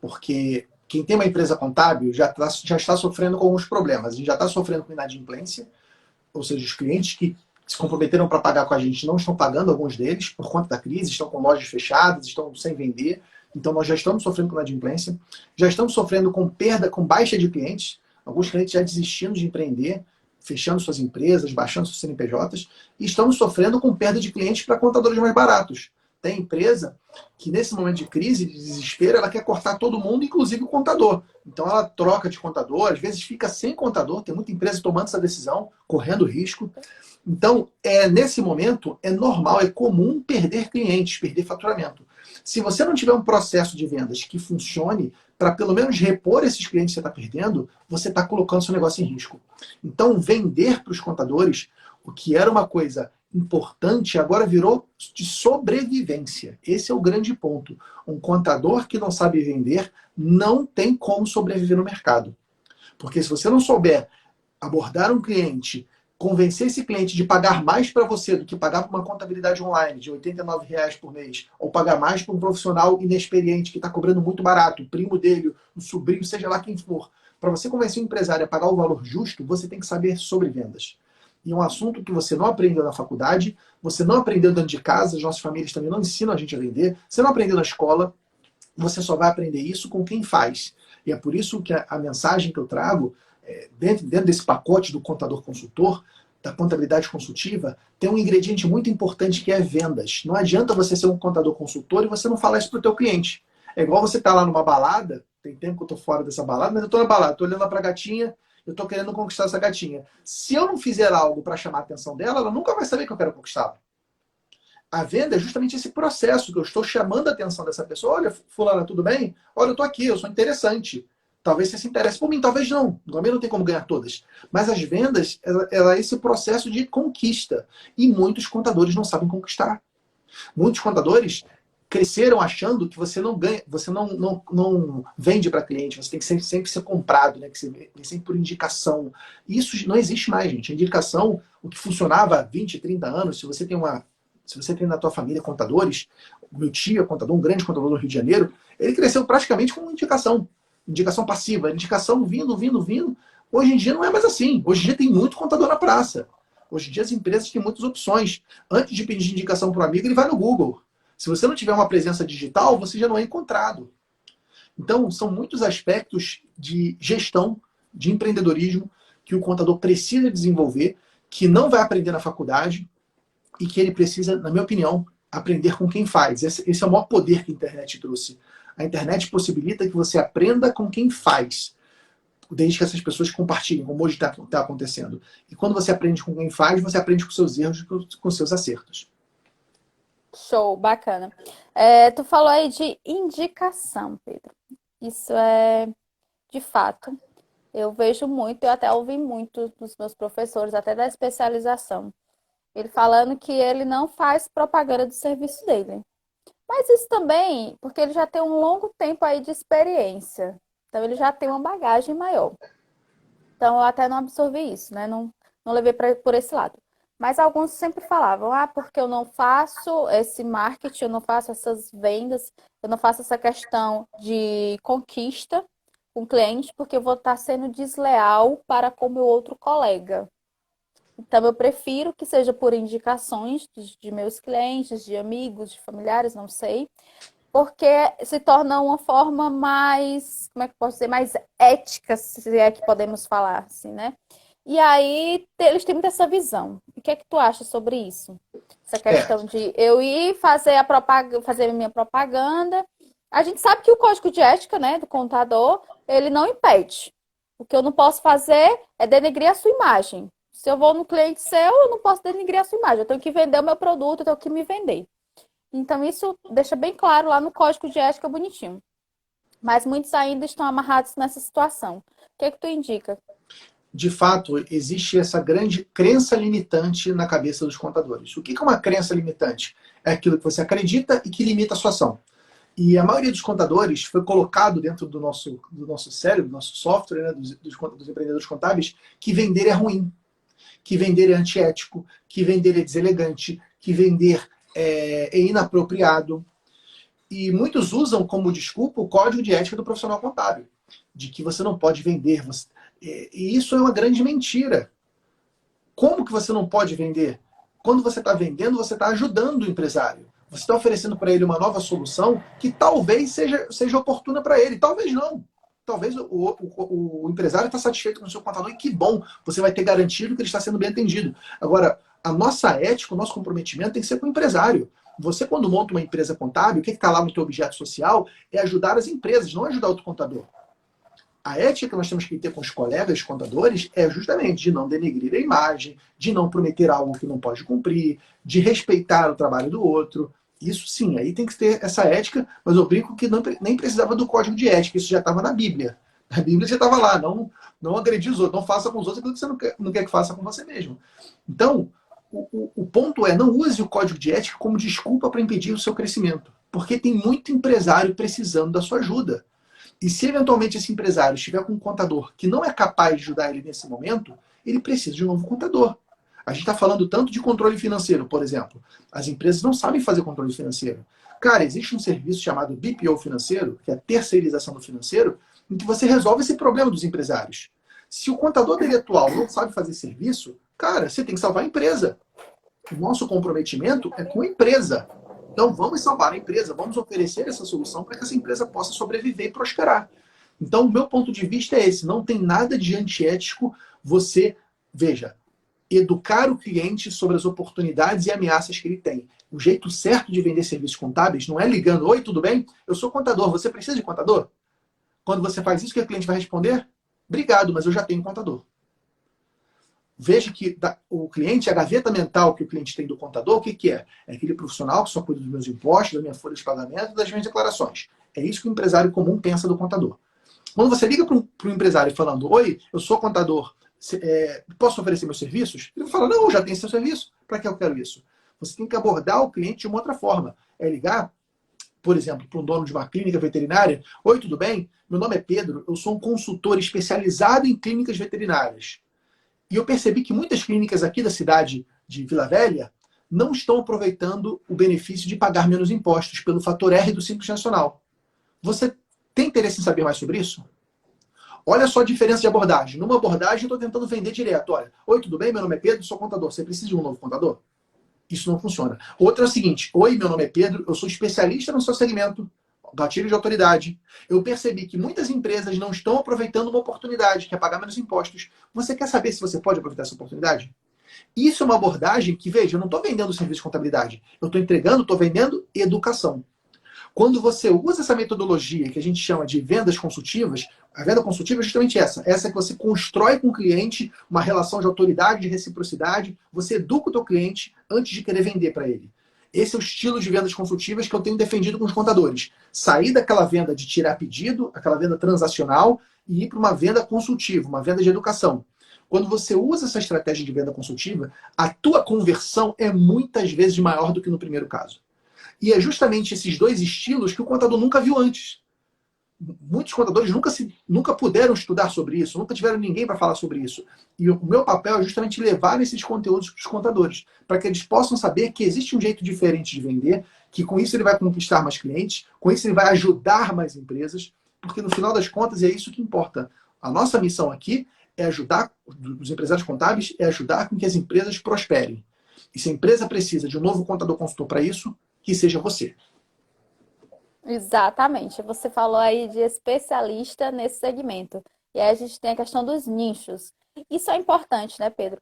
Porque quem tem uma empresa contábil já está sofrendo com alguns problemas. A gente já está sofrendo com inadimplência, ou seja, os clientes que se comprometeram para pagar com a gente não estão pagando, alguns deles, por conta da crise, estão com lojas fechadas, estão sem vender. Então, nós já estamos sofrendo com inadimplência, já estamos sofrendo com perda, com baixa de clientes, alguns clientes já desistindo de empreender, fechando suas empresas, baixando seus CNPJs, e estamos sofrendo com perda de clientes para contadores mais baratos. Tem empresa que, nesse momento de crise, de desespero, ela quer cortar todo mundo, inclusive o contador. Então, ela troca de contador, às vezes fica sem contador, tem muita empresa tomando essa decisão, correndo risco. Então, nesse momento, é normal, é comum perder clientes, perder faturamento. Se você não tiver um processo de vendas que funcione, para pelo menos repor esses clientes que você está perdendo, você está colocando seu negócio em risco. Então, vender para os contadores, o que era uma coisa importante, agora virou de sobrevivência. Esse é o grande ponto. Um contador que não sabe vender não tem como sobreviver no mercado. Porque se você não souber abordar um cliente, convencer esse cliente de pagar mais para você do que pagar por uma contabilidade online de R$ 89 por mês, ou pagar mais para um profissional inexperiente que está cobrando muito barato, o primo dele, o sobrinho, seja lá quem for. Para você convencer o empresário a pagar o valor justo, você tem que saber sobre vendas. E é um assunto que você não aprendeu na faculdade, você não aprendeu dentro de casa, as nossas famílias também não ensinam a gente a vender, você não aprendeu na escola, você só vai aprender isso com quem faz. E é por isso que a mensagem que eu trago, dentro desse pacote do contador consultor, da contabilidade consultiva, tem um ingrediente muito importante que é vendas. Não adianta você ser um contador consultor e você não falar isso para o teu cliente. É igual você estar lá numa balada, tem tempo que eu estou fora dessa balada, mas eu estou na balada, estou olhando lá para a gatinha, eu estou querendo conquistar essa gatinha. Se eu não fizer algo para chamar a atenção dela, ela nunca vai saber que eu quero conquistá-la. A venda é justamente esse processo que eu estou chamando a atenção dessa pessoa. Olha, fulana, tudo bem? Olha, eu estou aqui, eu sou interessante. Talvez você se interesse por mim, talvez não. Também não tem como ganhar todas. Mas as vendas, ela é esse processo de conquista. E muitos contadores não sabem conquistar. Muitos contadores cresceram achando que você não ganha, você não vende para cliente, você tem que sempre ser comprado, né? Que você vem sempre por indicação. Isso não existe mais, gente. A indicação, o que funcionava há 20, 30 anos, se você tem na tua família contadores, o meu tio é contador, um grande contador do Rio de Janeiro, ele cresceu praticamente com uma indicação. Indicação passiva, indicação vindo, vindo, vindo. Hoje em dia não é mais assim. Hoje em dia tem muito contador na praça. Hoje em dia as empresas têm muitas opções. Antes de pedir indicação para o amigo, ele vai no Google. Se você não tiver uma presença digital, você já não é encontrado. Então, são muitos aspectos de gestão, de empreendedorismo, que o contador precisa desenvolver, que não vai aprender na faculdade e que ele precisa, na minha opinião, aprender com quem faz. Esse é o maior poder que a internet trouxe. A internet possibilita que você aprenda com quem faz, desde que essas pessoas compartilhem, como hoje está acontecendo. E quando você aprende com quem faz, você aprende com seus erros e com seus acertos. Show, bacana. Tu falou aí de indicação, Pedro. Isso é de fato. Eu vejo muito, eu até ouvi muito dos meus professores, até da especialização, ele falando que ele não faz propaganda do serviço dele. Mas isso também, porque ele já tem um longo tempo aí de experiência. Então ele já tem uma bagagem maior. Então eu até não absorvi isso, né? Não levei por esse lado. Mas alguns sempre falavam, porque eu não faço esse marketing, eu não faço essas vendas, eu não faço essa questão de conquista com o cliente, porque eu vou estar sendo desleal para com o meu outro colega. Então, eu prefiro que seja por indicações de meus clientes, de amigos, de familiares, não sei, porque se torna uma forma mais, como é que eu posso dizer, mais ética, se é que podemos falar assim, né? E aí, eles têm muito essa visão. O que é que tu acha sobre isso? Essa questão de eu ir fazer fazer a minha propaganda. A gente sabe que o código de ética, né, do contador, ele não impede. O que eu não posso fazer é denegrir a sua imagem. Se eu vou no cliente seu, eu não posso denegrir a sua imagem. Eu tenho que vender o meu produto, eu tenho que me vender. Então, isso deixa bem claro lá no código de ética bonitinho. Mas muitos ainda estão amarrados nessa situação. O que é que tu indica? De fato, existe essa grande crença limitante na cabeça dos contadores. O que é uma crença limitante? É aquilo que você acredita e que limita a sua ação. E a maioria dos contadores foi colocado dentro do nosso cérebro, do nosso software, né, dos empreendedores contábeis, que vender é ruim, que vender é antiético, que vender é deselegante, que vender é inapropriado. E muitos usam como desculpa o código de ética do profissional contábil, de que você não pode vender. E isso é uma grande mentira. Como que você não pode vender? Quando você está vendendo, você está ajudando o empresário. Você está oferecendo para ele uma nova solução que talvez seja oportuna para ele, talvez não. Talvez o empresário está satisfeito com o seu contador e que bom, você vai ter garantido que ele está sendo bem atendido. Agora, a nossa ética, o nosso comprometimento tem que ser com o empresário. Você, quando monta uma empresa contábil, o que está lá no teu objeto social é ajudar as empresas, não ajudar outro contador. A ética que nós temos que ter com os colegas contadores é justamente de não denegrir a imagem, de não prometer algo que não pode cumprir, de respeitar o trabalho do outro. Isso sim, aí tem que ter essa ética, mas eu brinco que nem precisava do código de ética, isso já estava na Bíblia. A Bíblia já estava lá, não agredir os outros, não faça com os outros aquilo que você não quer que faça com você mesmo. Então, o ponto é, não use o código de ética como desculpa para impedir o seu crescimento, porque tem muito empresário precisando da sua ajuda. E se eventualmente esse empresário estiver com um contador que não é capaz de ajudar ele nesse momento, ele precisa de um novo contador. A gente está falando tanto de controle financeiro, por exemplo. As empresas não sabem fazer controle financeiro. Cara, existe um serviço chamado BPO financeiro, que é a terceirização do financeiro, em que você resolve esse problema dos empresários. Se o contador dele atual não sabe fazer serviço, cara, você tem que salvar a empresa. O nosso comprometimento é com a empresa. Então vamos salvar a empresa, vamos oferecer essa solução para que essa empresa possa sobreviver e prosperar. Então, o meu ponto de vista é esse, não tem nada de antiético você, veja, educar o cliente sobre as oportunidades e ameaças que ele tem. O jeito certo de vender serviços contábeis não é ligando, oi, tudo bem? Eu sou contador, você precisa de contador? Quando você faz isso, o que o cliente vai responder? Obrigado, mas eu já tenho contador. Veja que o cliente, a gaveta mental que o cliente tem do contador, o que é? É aquele profissional que só cuida dos meus impostos, da minha folha de pagamento, das minhas declarações. É isso que o empresário comum pensa do contador. Quando você liga para o empresário falando, oi, eu sou contador, posso oferecer meus serviços? Ele fala, não, eu já tenho seu serviço, para que eu quero isso? Você tem que abordar o cliente de uma outra forma. É ligar, por exemplo, para um dono de uma clínica veterinária: oi, tudo bem? Meu nome é Pedro, eu sou um consultor especializado em clínicas veterinárias. E eu percebi que muitas clínicas aqui da cidade de Vila Velha não estão aproveitando o benefício de pagar menos impostos pelo fator R do Simples Nacional. Você tem interesse em saber mais sobre isso? Olha só a diferença de abordagem. Numa abordagem, eu estou tentando vender direto. Olha, oi, tudo bem? Meu nome é Pedro, sou contador. Você precisa de um novo contador? Isso não funciona. Outra é o seguinte: oi, meu nome é Pedro, eu sou especialista no seu segmento, gatilho de autoridade. Eu percebi que muitas empresas não estão aproveitando uma oportunidade, que é pagar menos impostos. Você quer saber se você pode aproveitar essa oportunidade? Isso é uma abordagem que, veja, eu não estou vendendo serviço de contabilidade. Eu estou entregando, estou vendendo educação. Quando você usa essa metodologia que a gente chama de vendas consultivas, a venda consultiva é justamente essa. Essa que você constrói com o cliente uma relação de autoridade, de reciprocidade. Você educa o teu cliente antes de querer vender para ele. Esse é o estilo de vendas consultivas que eu tenho defendido com os contadores. Sair daquela venda de tirar pedido, aquela venda transacional, e ir para uma venda consultiva, uma venda de educação. Quando você usa essa estratégia de venda consultiva, a tua conversão é muitas vezes maior do que no primeiro caso. E é justamente esses dois estilos que o contador nunca viu antes. Muitos contadores nunca puderam estudar sobre isso, nunca tiveram ninguém para falar sobre isso. E o meu papel é justamente levar esses conteúdos para os contadores, para que eles possam saber que existe um jeito diferente de vender, que com isso ele vai conquistar mais clientes, com isso ele vai ajudar mais empresas, porque no final das contas é isso que importa. A nossa missão aqui é ajudar, os empresários contábeis, é ajudar com que as empresas prosperem. E se a empresa precisa de um novo contador consultor para isso, que seja você. Exatamente. Você falou aí de especialista nesse segmento. E aí a gente tem a questão dos nichos. Isso é importante, né, Pedro?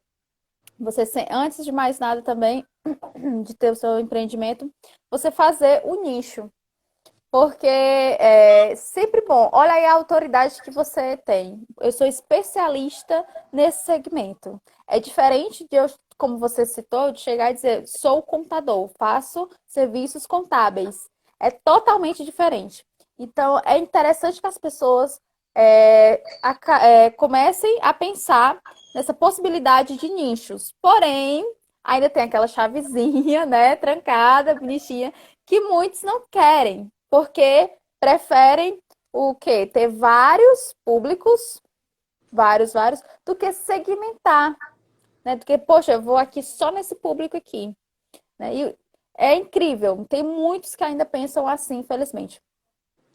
Você, antes de mais nada também, de ter o seu empreendimento, você fazer o nicho. Porque é sempre bom. Olha aí a autoridade que você tem. Eu sou especialista nesse segmento. É diferente de eu, como você citou, de chegar e dizer, sou contador, faço serviços contábeis. É totalmente diferente. Então, é interessante que as pessoas comecem a pensar nessa possibilidade de nichos. Porém, ainda tem aquela chavezinha, né, trancada, bonitinha, que muitos não querem, porque preferem o quê? Ter vários públicos, vários, do que segmentar, né? Do que, poxa, eu vou aqui só nesse público aqui, né? E é incrível, tem muitos que ainda pensam assim, infelizmente.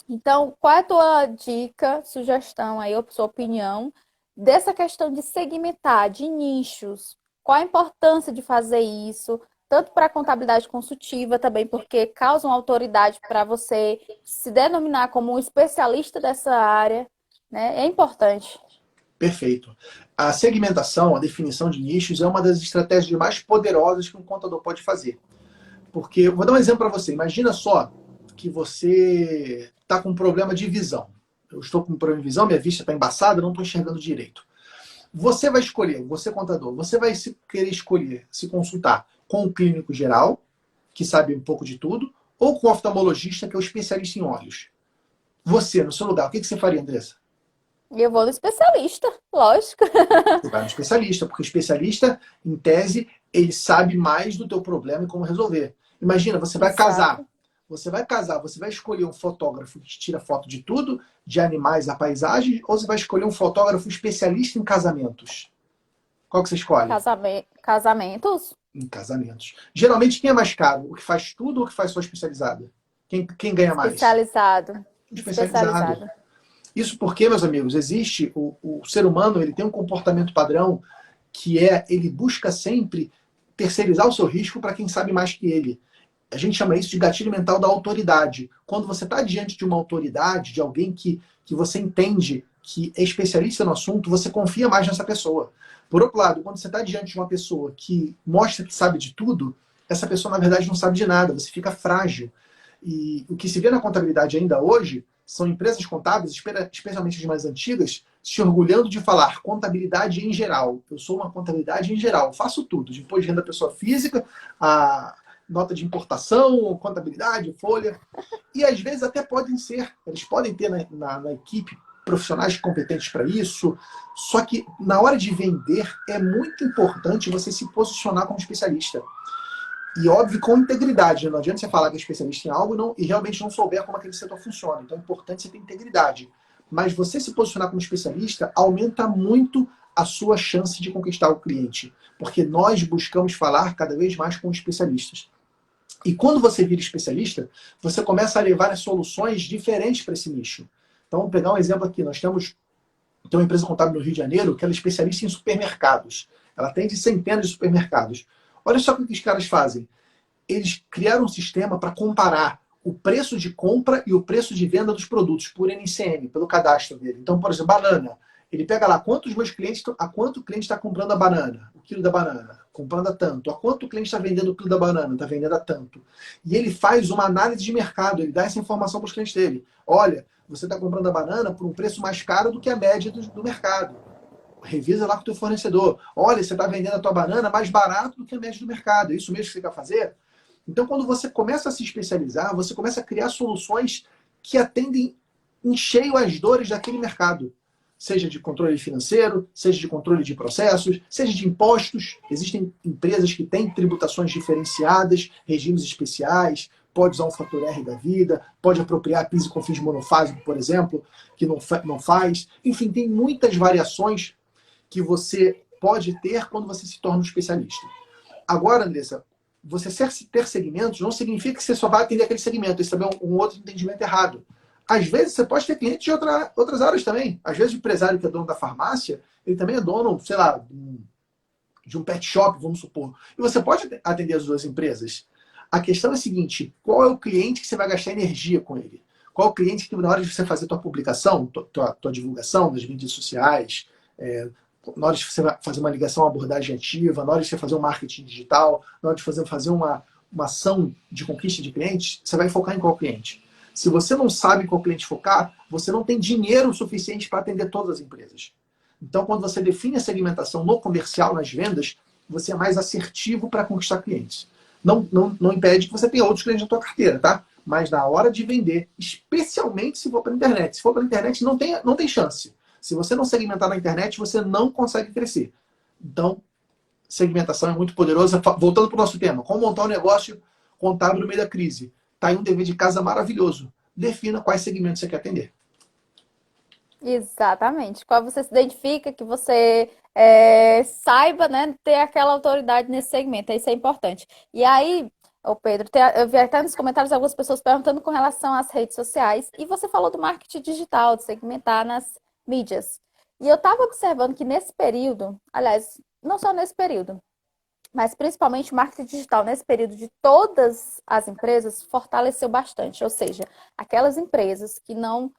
Então, qual é a tua dica, sugestão aí, ou sua opinião, dessa questão de segmentar, de nichos? Qual a importância de fazer isso? Tanto para a contabilidade consultiva também, porque causa uma autoridade para você se denominar como um especialista dessa área, né? É importante. Perfeito. A segmentação, a definição de nichos é uma das estratégias mais poderosas que um contador pode fazer. Porque, eu vou dar um exemplo para você. Imagina só que você está com um problema de visão. Eu estou com um problema de visão, minha vista está embaçada, não estou enxergando direito. Você vai escolher, você contador, você vai querer escolher se consultar com o clínico geral, que sabe um pouco de tudo, ou com o oftalmologista, que é o especialista em olhos. Você, no seu lugar, o que você faria, Andressa? E eu vou no especialista, lógico. Você vai no especialista, porque o especialista, em tese, ele sabe mais do teu problema e como resolver. Imagina, você vai casar. Exato. Você vai casar, você vai escolher um fotógrafo que tira foto de tudo, de animais a paisagem, ou você vai escolher um fotógrafo especialista em casamentos? Qual que você escolhe? Casamentos Em casamentos. Geralmente, quem é mais caro? O que faz tudo ou o que faz só especializada? Quem ganha mais? especializado. Especializado. Isso porque, meus amigos, existe o ser humano, ele tem um comportamento padrão que é, ele busca sempre terceirizar o seu risco para quem sabe mais que ele. A gente chama isso de gatilho mental da autoridade. Quando você está diante de uma autoridade, de alguém que você entende que é especialista no assunto, você confia mais nessa pessoa. Por outro lado, quando você está diante de uma pessoa que mostra que sabe de tudo, essa pessoa, na verdade, não sabe de nada, você fica frágil. E o que se vê na contabilidade ainda hoje são empresas contábeis, especialmente as mais antigas, se orgulhando de falar contabilidade em geral. Eu sou uma contabilidade em geral, faço tudo, de imposto de renda da pessoa física, a nota de importação, contabilidade, folha. E às vezes até eles podem ter na equipe profissionais competentes para isso, só que na hora de vender é muito importante você se posicionar como especialista. E óbvio, com integridade. Né? Não adianta você falar que é especialista em algo e realmente não souber como aquele setor funciona. Então é importante você ter integridade. Mas você se posicionar como especialista aumenta muito a sua chance de conquistar o cliente. Porque nós buscamos falar cada vez mais com especialistas. E quando você vira especialista, você começa a levar as soluções diferentes para esse nicho. Então, vamos pegar um exemplo aqui. Nós temos uma empresa contábil no Rio de Janeiro que ela é especialista em supermercados. Ela atende centenas de supermercados. Olha só o que os caras fazem. Eles criaram um sistema para comparar o preço de compra e o preço de venda dos produtos por NCM, pelo cadastro dele. Então, por exemplo, banana. Ele pega lá quantos meus clientes, a quanto o cliente está comprando a banana, o quilo da banana, comprando a tanto. A quanto o cliente está vendendo o quilo da banana, está vendendo a tanto. E ele faz uma análise de mercado, ele dá essa informação para os clientes dele. Olha, você está comprando a banana por um preço mais caro do que a média do mercado. Revisa lá com o teu fornecedor. Olha, você está vendendo a tua banana mais barato do que a média do mercado. É isso mesmo que você quer fazer? Então, quando você começa a se especializar, você começa a criar soluções que atendem em cheio as dores daquele mercado. Seja de controle financeiro, seja de controle de processos, seja de impostos. Existem empresas que têm tributações diferenciadas, regimes especiais, pode usar um fator R da vida, pode apropriar PIS e COFINS monofásico, por exemplo, que não faz. Enfim, tem muitas variações que você pode ter quando você se torna um especialista. Agora, Andressa, você ter segmentos não significa que você só vai atender aquele segmento. Isso também é um outro entendimento errado. Às vezes você pode ter clientes de outras áreas também. Às vezes o empresário que é dono da farmácia, ele também é dono, sei lá, de um pet shop, vamos supor. E você pode atender as duas empresas. A questão é a seguinte, qual é o cliente que você vai gastar energia com ele? Qual é o cliente que na hora de você fazer tua publicação, tua divulgação nas mídias sociais, na hora de você fazer uma ligação, uma abordagem ativa, na hora de você fazer um marketing digital, na hora de fazer uma ação de conquista de clientes, você vai focar em qual cliente? Se você não sabe qual cliente focar, você não tem dinheiro suficiente para atender todas as empresas. Então, quando você define a segmentação no comercial, nas vendas, você é mais assertivo para conquistar clientes. Não impede que você tenha outros clientes na tua carteira, tá? Mas na hora de vender, especialmente se for pela internet. Se for pela internet, não tem chance. Se você não segmentar na internet, você não consegue crescer. Então, segmentação é muito poderosa. Voltando para o nosso tema, como montar um negócio contábil no meio da crise. Está aí um dever de casa maravilhoso. Defina quais segmentos você quer atender. Exatamente. Qual você se identifica, que você saiba, né, ter aquela autoridade nesse segmento. Isso é importante. E aí, ô Pedro, eu vi até nos comentários algumas pessoas perguntando com relação às redes sociais. E você falou do marketing digital, de segmentar nas mídias. E eu estava observando que nesse período, aliás, não só nesse período, mas principalmente o marketing digital nesse período de todas as empresas fortaleceu bastante. Ou seja, aquelas empresas que não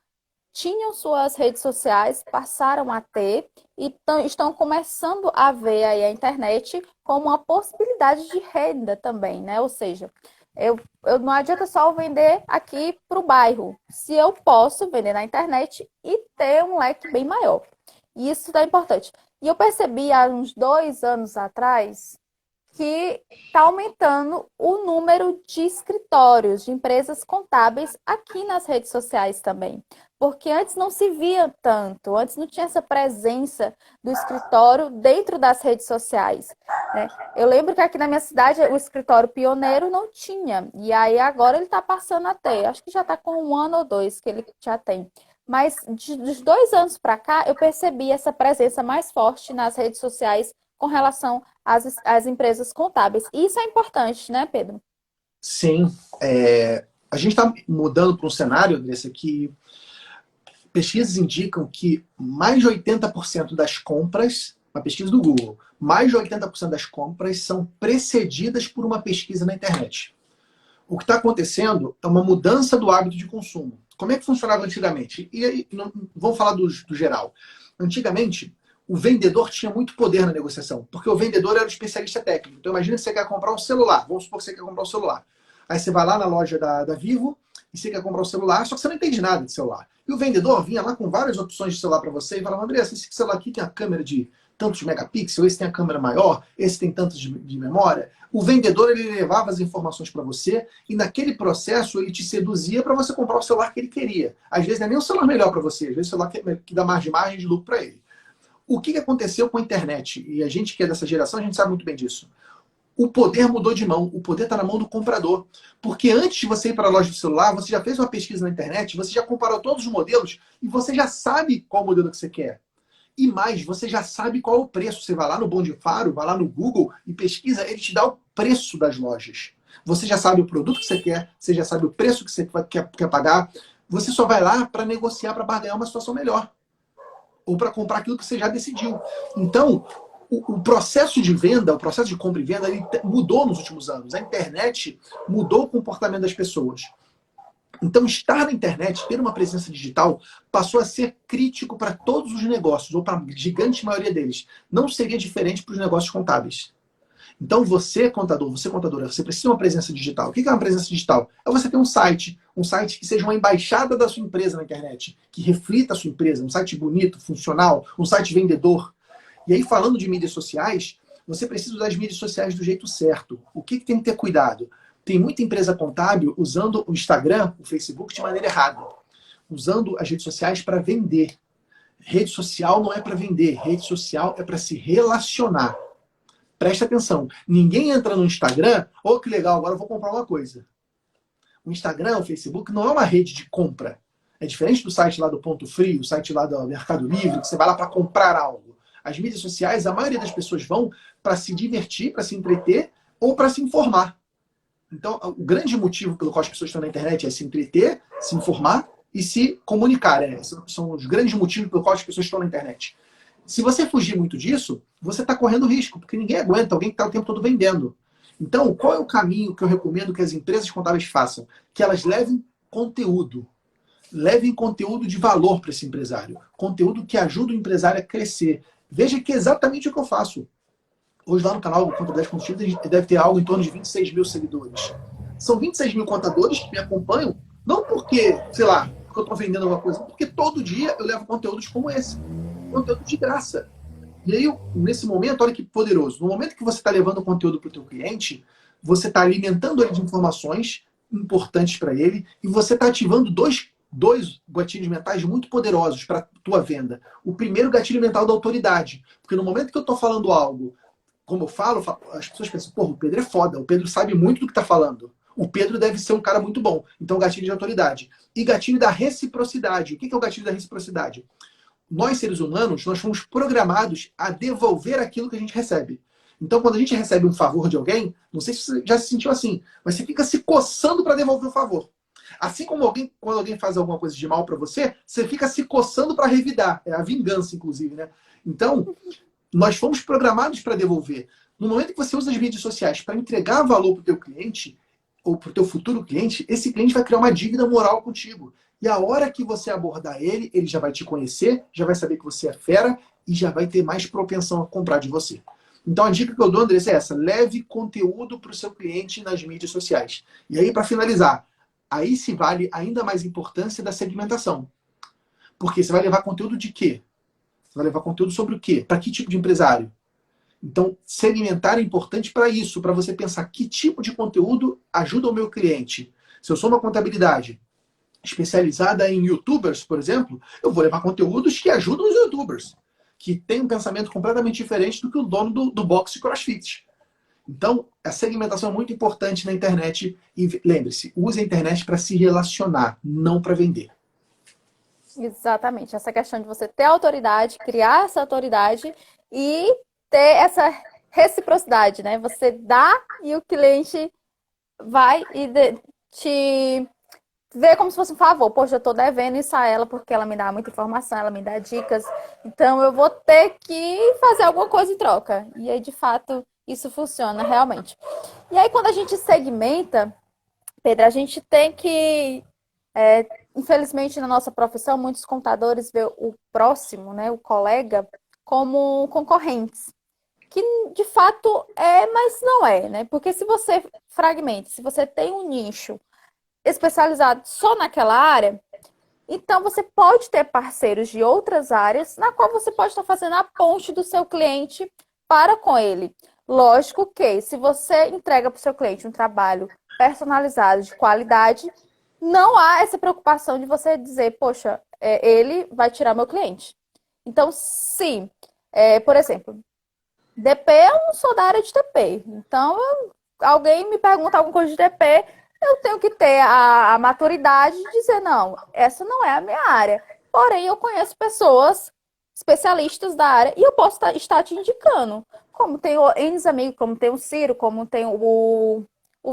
tinham suas redes sociais, passaram a ter e estão começando a ver aí a internet como uma possibilidade de renda também, né? Ou seja, eu não adianta só eu vender aqui para o bairro, se eu posso vender na internet e ter um leque bem maior. E isso é importante. E eu percebi há uns 2 anos atrás que está aumentando o número de escritórios, de empresas contábeis aqui nas redes sociais também. Porque antes não se via tanto, antes não tinha essa presença do escritório dentro das redes sociais, né? Eu lembro que aqui na minha cidade o escritório pioneiro não tinha, e aí agora ele está passando a ter, acho que já está com 1 ano ou 2 que ele já tem. Mas dos 2 anos para cá eu percebi essa presença mais forte nas redes sociais com relação às empresas contábeis. E isso é importante, né, Pedro? Sim. A gente está mudando para um cenário, Andressa, que pesquisas indicam que mais de 80% das compras, uma pesquisa do Google, mais de 80% das compras são precedidas por uma pesquisa na internet. O que está acontecendo é uma mudança do hábito de consumo. Como é que funcionava antigamente? E aí, vamos falar do geral. Antigamente, o vendedor tinha muito poder na negociação, porque o vendedor era o especialista técnico. Então, imagina que você quer comprar um celular. Vamos supor que você quer comprar um celular. Aí você vai lá na loja da Vivo e você quer comprar um celular, só que você não entende nada de celular. E o vendedor vinha lá com várias opções de celular para você e falava, Andressa, esse celular aqui tem a câmera de tantos megapixels, esse tem a câmera maior, esse tem tantos de memória. O vendedor, ele levava as informações para você e naquele processo ele te seduzia para você comprar o celular que ele queria. Às vezes não é nem o celular melhor para você, às vezes o celular que dá mais margem de lucro para ele. O que aconteceu com a internet? E a gente que é dessa geração, a gente sabe muito bem disso. o poder mudou de mão. O poder está na mão do comprador. Porque antes de você ir para a loja do celular, você já fez uma pesquisa na internet, você já comparou todos os modelos e você já sabe qual modelo que você quer. E mais, você já sabe qual é o preço. Você vai lá no Bom de Faro, vai lá no Google e pesquisa, ele te dá o preço das lojas. Você já sabe o produto que você quer, você já sabe o preço que você quer pagar. Você só vai lá para negociar, para barganhar uma situação melhor. Ou para comprar aquilo que você já decidiu. Então, o processo de venda, o processo de compra e venda, ele mudou nos últimos anos. A internet mudou o comportamento das pessoas. Então, estar na internet, ter uma presença digital, passou a ser crítico para todos os negócios, ou para a gigante maioria deles. Não seria diferente para os negócios contábeis. Então, você, contador, você, contadora, você precisa de uma presença digital. O que é uma presença digital? É você ter um site que seja uma embaixada da sua empresa na internet, que reflita a sua empresa, um site bonito, funcional, um site vendedor. E aí, falando de mídias sociais, você precisa usar as mídias sociais do jeito certo. O que tem que ter cuidado? Tem muita empresa contábil usando o Instagram, o Facebook, de maneira errada. Usando as redes sociais para vender. Rede social não é para vender, rede social é para se relacionar. Presta atenção. Ninguém entra no Instagram, oh, que legal, agora eu vou comprar uma coisa. O Instagram, o Facebook, não é uma rede de compra. É diferente do site lá do Ponto Frio, o site lá do Mercado Livre, que você vai lá para comprar algo. As mídias sociais, a maioria das pessoas vão para se divertir, para se entreter ou para se informar. Então, o grande motivo pelo qual as pessoas estão na internet é se entreter, se informar e se comunicar. São os grandes motivos pelo qual as pessoas estão na internet. Se você fugir muito disso, você está correndo risco, porque ninguém aguenta alguém que está o tempo todo vendendo. Então, qual é o caminho que eu recomendo que as empresas contábeis façam? Que elas levem conteúdo. Levem conteúdo de valor para esse empresário. Conteúdo que ajuda o empresário a crescer. Veja que é exatamente o que eu faço. Hoje lá no canal do Contabilidade Consultiva deve ter algo em torno de 26 mil seguidores. São 26 mil contadores que me acompanham, não porque, sei lá, porque eu estou vendendo alguma coisa, porque todo dia eu levo conteúdos como esse. Conteúdo de graça. E aí, nesse momento, olha que poderoso. No momento que você está levando conteúdo para o teu cliente, você está alimentando ele de informações importantes para ele e você está ativando dois gatilhos mentais muito poderosos para a tua venda. O primeiro, gatilho mental da autoridade. Porque no momento que eu estou falando algo, como eu falo, as pessoas pensam, porra, o Pedro é foda, o Pedro sabe muito do que está falando. O Pedro deve ser um cara muito bom. Então, gatilho de autoridade. E gatilho da reciprocidade. O que é o gatilho da reciprocidade? Nós, seres humanos, nós fomos programados a devolver aquilo que a gente recebe. Então, quando a gente recebe um favor de alguém, não sei se você já se sentiu assim, mas você fica se coçando para devolver o favor. Assim como quando alguém faz alguma coisa de mal para você, você fica se coçando para revidar. É a vingança, inclusive, né? Então, nós fomos programados para devolver. No momento que você usa as mídias sociais para entregar valor para o teu cliente, ou para o teu futuro cliente, esse cliente vai criar uma dívida moral contigo. E a hora que você abordar ele, ele já vai te conhecer, já vai saber que você é fera e já vai ter mais propensão a comprar de você. Então a dica que eu dou, Andressa, é essa. Leve conteúdo para o seu cliente nas mídias sociais. E aí, para finalizar, aí se vale ainda mais importância da segmentação. Porque você vai levar conteúdo de quê? Você vai levar conteúdo sobre o quê? Para que tipo de empresário? Então, segmentar é importante para isso, para você pensar que tipo de conteúdo ajuda o meu cliente. Se eu sou uma contabilidade especializada em YouTubers, por exemplo, eu vou levar conteúdos que ajudam os YouTubers, que têm um pensamento completamente diferente do que o dono do boxe CrossFit. Então, a segmentação é muito importante na internet e lembre-se, use a internet para se relacionar, não para vender. Exatamente. Essa questão de você ter autoridade, criar essa autoridade e ter essa reciprocidade, né? Você dá e o cliente vai e te vê como se fosse um favor. Poxa, eu tô devendo isso a ela porque ela me dá muita informação, ela me dá dicas. Então eu vou ter que fazer alguma coisa em troca. E aí, de fato, isso funciona realmente. E aí, quando a gente segmenta, Pedro, a gente tem que infelizmente, na nossa profissão, muitos contadores vê o próximo, né, o colega, como concorrentes. Que de fato é, mas não é, né? Porque se você fragmenta, se você tem um nicho especializado só naquela área, então você pode ter parceiros de outras áreas na qual você pode estar fazendo a ponte do seu cliente para com ele. Lógico que se você entrega para o seu cliente um trabalho personalizado de qualidade, não há essa preocupação de você dizer, poxa, ele vai tirar meu cliente. Então, sim, por exemplo, DP, eu não sou da área de TP. Então, alguém me pergunta alguma coisa de DP, eu tenho que ter a maturidade de dizer, não, essa não é a minha área. Porém, eu conheço pessoas especialistas da área e eu posso estar te indicando. Como tem o Enes amigos, como tem o Ciro, como tem o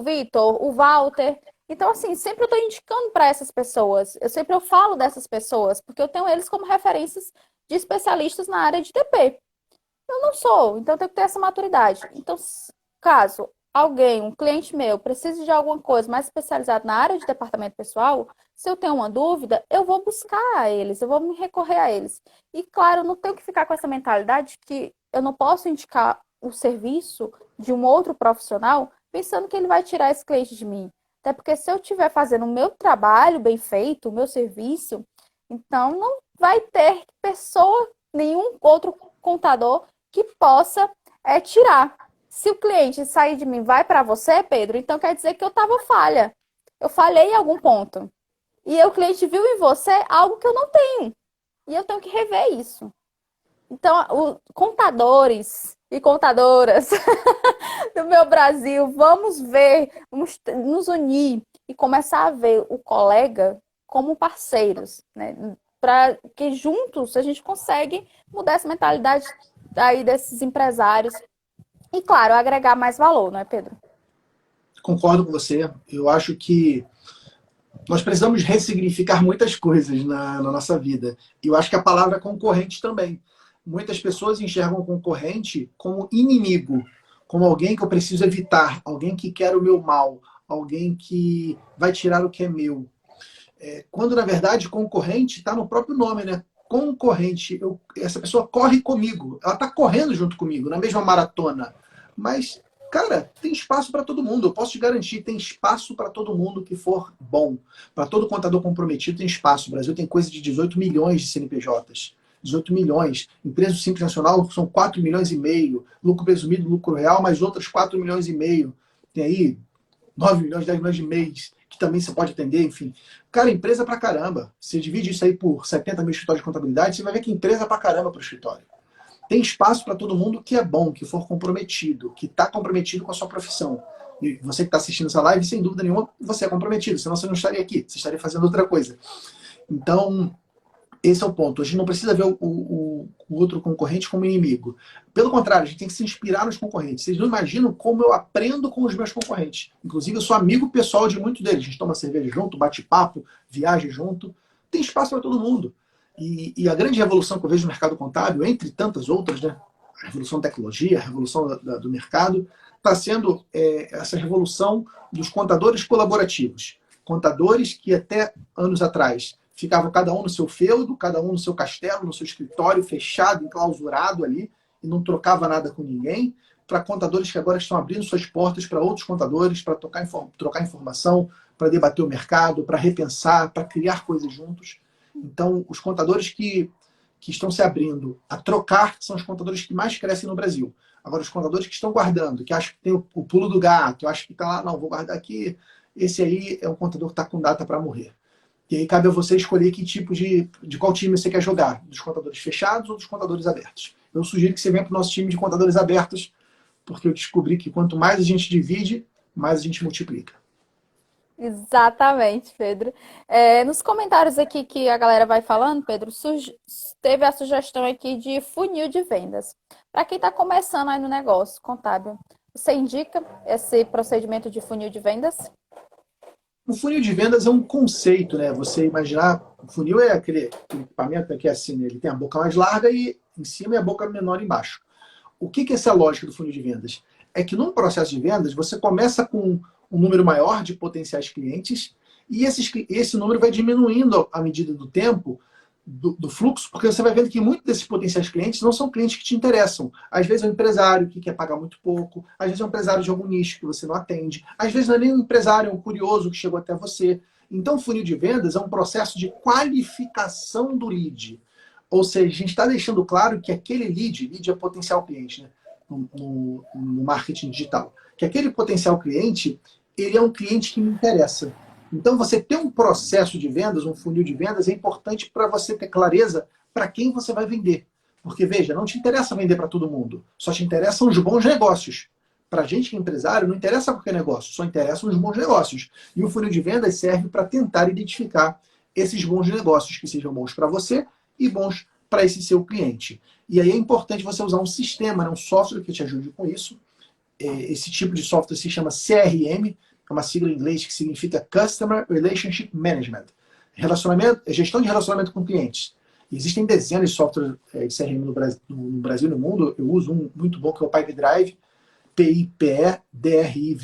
Vitor, o Walter. Então, assim, sempre eu estou indicando para essas pessoas. Eu falo dessas pessoas, porque eu tenho eles como referências de especialistas na área de TP. Eu não sou, então eu tenho que ter essa maturidade. Então, caso alguém, um cliente meu, precise de alguma coisa mais especializada na área de departamento pessoal, se eu tenho uma dúvida, eu vou buscar eles, eu vou me recorrer a eles. E, claro, eu não tenho que ficar com essa mentalidade que eu não posso indicar o serviço de um outro profissional pensando que ele vai tirar esse cliente de mim. Até porque se eu estiver fazendo o meu trabalho bem feito, o meu serviço, então não vai ter pessoa, nenhum outro contador que possa tirar. Se o cliente sair de mim, vai para você, Pedro, então quer dizer que eu estava falha. Eu falhei em algum ponto. E o cliente viu em você algo que eu não tenho. E eu tenho que rever isso. Então, contadores e contadoras do meu Brasil, vamos ver, vamos nos unir e começar a ver o colega como parceiros, né? Para que juntos a gente consegue mudar essa mentalidade aí desses empresários e, claro, agregar mais valor, não é, Pedro? Concordo com você. Eu acho que nós precisamos ressignificar muitas coisas na nossa vida. E eu acho que a palavra concorrente também. Muitas pessoas enxergam o concorrente como inimigo, como alguém que eu preciso evitar, alguém que quer o meu mal, alguém que vai tirar o que é meu. Quando, na verdade, concorrente está no próprio nome, né? Concorrente, essa pessoa corre comigo, ela está correndo junto comigo, na mesma maratona. Mas, cara, tem espaço para todo mundo, eu posso te garantir, tem espaço para todo mundo que for bom. Para todo contador comprometido tem espaço. O Brasil tem coisa de 18 milhões de CNPJs. 18 milhões. Empresa do Simples Nacional são 4 milhões e meio. Lucro presumido, lucro real, mais outras 4 milhões e meio. Tem aí 9 milhões, 10 milhões de mês, que também você pode atender, enfim. Cara, empresa pra caramba. Você divide isso aí por 70 mil escritórios de contabilidade, você vai ver que empresa pra caramba para o escritório. Tem espaço para todo mundo que é bom, que for comprometido, que está comprometido com a sua profissão. E você que está assistindo essa live, sem dúvida nenhuma, você é comprometido, senão você não estaria aqui, você estaria fazendo outra coisa. Então, esse é o ponto. A gente não precisa ver o outro concorrente como inimigo. Pelo contrário, a gente tem que se inspirar nos concorrentes. Vocês não imaginam como eu aprendo com os meus concorrentes. Inclusive, eu sou amigo pessoal de muitos deles. A gente toma cerveja junto, bate papo, viaja junto. Tem espaço para todo mundo. E a grande revolução que eu vejo no mercado contábil, entre tantas outras, né? A revolução da tecnologia, a revolução do mercado, está sendo essa revolução dos contadores colaborativos. Contadores que até anos atrás ficavam cada um no seu feudo, cada um no seu castelo, no seu escritório, fechado, enclausurado ali, e não trocava nada com ninguém, para contadores que agora estão abrindo suas portas para outros contadores, para trocar informação, para debater o mercado, para repensar, para criar coisas juntos. Então, os contadores que estão se abrindo a trocar são os contadores que mais crescem no Brasil. Agora, os contadores que estão guardando, que acham que tem o pulo do gato, acham que está lá, não, vou guardar aqui, esse aí é um contador que está com data para morrer. E aí cabe a você escolher que tipo de qual time você quer jogar, dos contadores fechados ou dos contadores abertos. Eu sugiro que você venha para o nosso time de contadores abertos, porque eu descobri que quanto mais a gente divide, mais a gente multiplica. Exatamente, Pedro. Nos comentários aqui que a galera vai falando, Pedro, teve a sugestão aqui de funil de vendas. Para quem está começando aí no negócio contábil, você indica esse procedimento de funil de vendas? O funil de vendas é um conceito, né? Você imaginar, o funil é aquele equipamento que é assim, né? Ele tem a boca mais larga e em cima e a boca menor embaixo. O que é essa lógica do funil de vendas? É que num processo de vendas, você começa com um número maior de potenciais clientes e esse número vai diminuindo à medida do tempo, do fluxo, porque você vai vendo que muitos desses potenciais clientes não são clientes que te interessam. Às vezes é um empresário que quer pagar muito pouco, às vezes é um empresário de algum nicho que você não atende, às vezes não é nem um empresário, é um curioso que chegou até você. Então, o funil de vendas é um processo de qualificação do lead. Ou seja, a gente está deixando claro que aquele lead é potencial cliente, né? No marketing digital. Que aquele potencial cliente, ele é um cliente que me interessa. Então, você ter um processo de vendas, um funil de vendas, é importante para você ter clareza para quem você vai vender. Porque, veja, não te interessa vender para todo mundo, só te interessam os bons negócios. Para a gente que é empresário, não interessa qualquer negócio, só interessam os bons negócios. E o funil de vendas serve para tentar identificar esses bons negócios que sejam bons para você e bons para esse seu cliente. E aí é importante você usar um sistema, né, um software que te ajude com isso. Esse tipo de software se chama CRM, é uma sigla em inglês que significa Customer Relationship Management. Gestão de relacionamento com clientes. Existem dezenas de softwares de CRM no Brasil e no mundo. Eu uso um muito bom que é o Pipedrive, Pipedrive,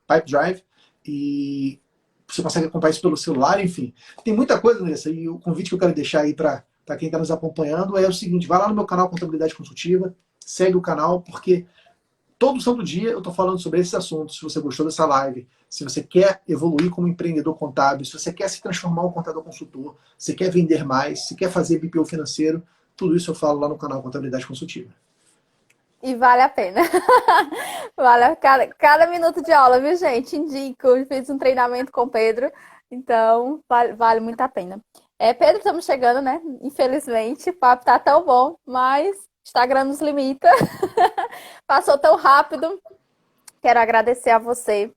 Pipedrive, e você consegue acompanhar isso pelo celular, enfim. Tem muita coisa nessa, e o convite que eu quero deixar aí para quem está nos acompanhando é o seguinte: vai lá no meu canal Contabilidade Consultiva, segue o canal, porque todo santo dia eu estou falando sobre esses assuntos. Se você gostou dessa live, se você quer evoluir como empreendedor contábil, se você quer se transformar em um contador consultor, se quer vender mais, se quer fazer BPO financeiro, tudo isso eu falo lá no canal Contabilidade Consultiva. E vale a pena. Vale cada minuto de aula, viu, gente? Indico. Eu fiz um treinamento com o Pedro, então vale muito a pena. Pedro, estamos chegando, né? Infelizmente, o papo tá tão bom, mas Instagram nos limita. Passou tão rápido. Quero agradecer a você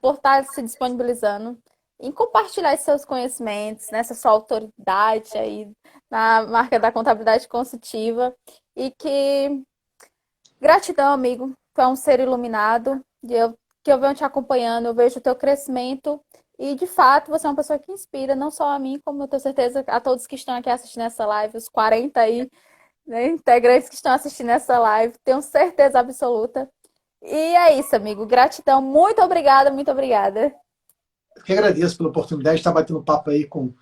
por estar se disponibilizando em compartilhar esses seus conhecimentos, nessa sua autoridade aí na marca da contabilidade consultiva. E que gratidão, amigo. Tu é um ser iluminado. Que eu venho te acompanhando, eu vejo o teu crescimento. E, de fato, você é uma pessoa que inspira, não só a mim, como eu tenho certeza a todos que estão aqui assistindo essa live, os 40 aí, né, integrantes que estão assistindo essa live. Tenho certeza absoluta. E é isso, amigo. Gratidão. Muito obrigada, muito obrigada. Eu que agradeço pela oportunidade de estar batendo papo aí com o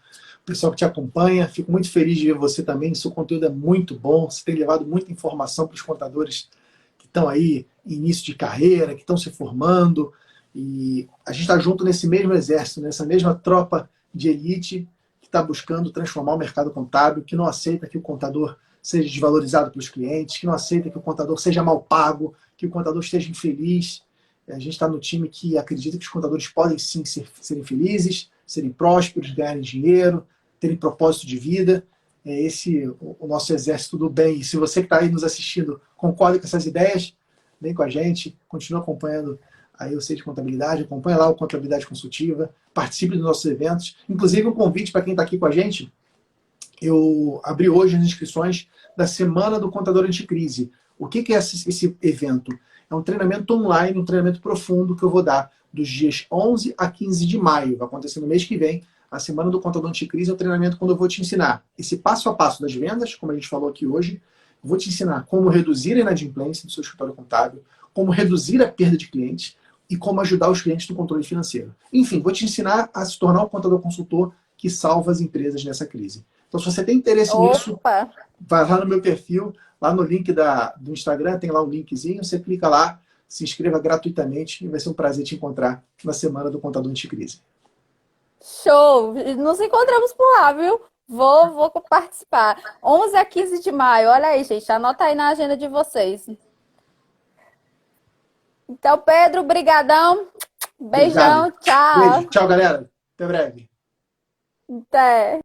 pessoal que te acompanha. Fico muito feliz de ver você também. Seu conteúdo é muito bom. Você tem levado muita informação para os contadores que estão aí em início de carreira, que estão se formando. E a gente está junto nesse mesmo exército, nessa mesma tropa de elite que está buscando transformar o mercado contábil, que não aceita que o contador seja desvalorizado pelos clientes, que não aceita que o contador seja mal pago, que o contador esteja infeliz. A gente está no time que acredita que os contadores podem sim serem felizes, serem prósperos, ganharem dinheiro, terem propósito de vida. É esse o nosso exército do bem. E se você que está aí nos assistindo concorda com essas ideias, vem com a gente, continua acompanhando aí o Sei de Contabilidade, acompanha lá o Contabilidade Consultiva, participe dos nossos eventos. Inclusive, um convite para quem está aqui com a gente: eu abri hoje as inscrições da Semana do Contador Anticrise. O que é esse evento? É um treinamento online, um treinamento profundo que eu vou dar dos dias 11 a 15 de maio. Vai acontecer no mês que vem. A Semana do Contador Anticrise é um treinamento quando eu vou te ensinar esse passo a passo das vendas, como a gente falou aqui hoje. Eu vou te ensinar como reduzir a inadimplência do seu escritório contábil, como reduzir a perda de clientes e como ajudar os clientes no controle financeiro. Enfim, vou te ensinar a se tornar um contador consultor que salva as empresas nessa crise. Então, se você tem interesse nisso, Opa! vai lá no meu perfil, lá no link do Instagram, tem lá um linkzinho, você clica lá, se inscreva gratuitamente e vai ser um prazer te encontrar na Semana do Contador Anticrise. Show! Nos encontramos por lá, viu? Vou participar. 11 a 15 de maio. Olha aí, gente. Anota aí na agenda de vocês. Então, Pedro, brigadão. Obrigado. Beijão. Tchau. Beijo. Tchau, galera. Até breve. Até.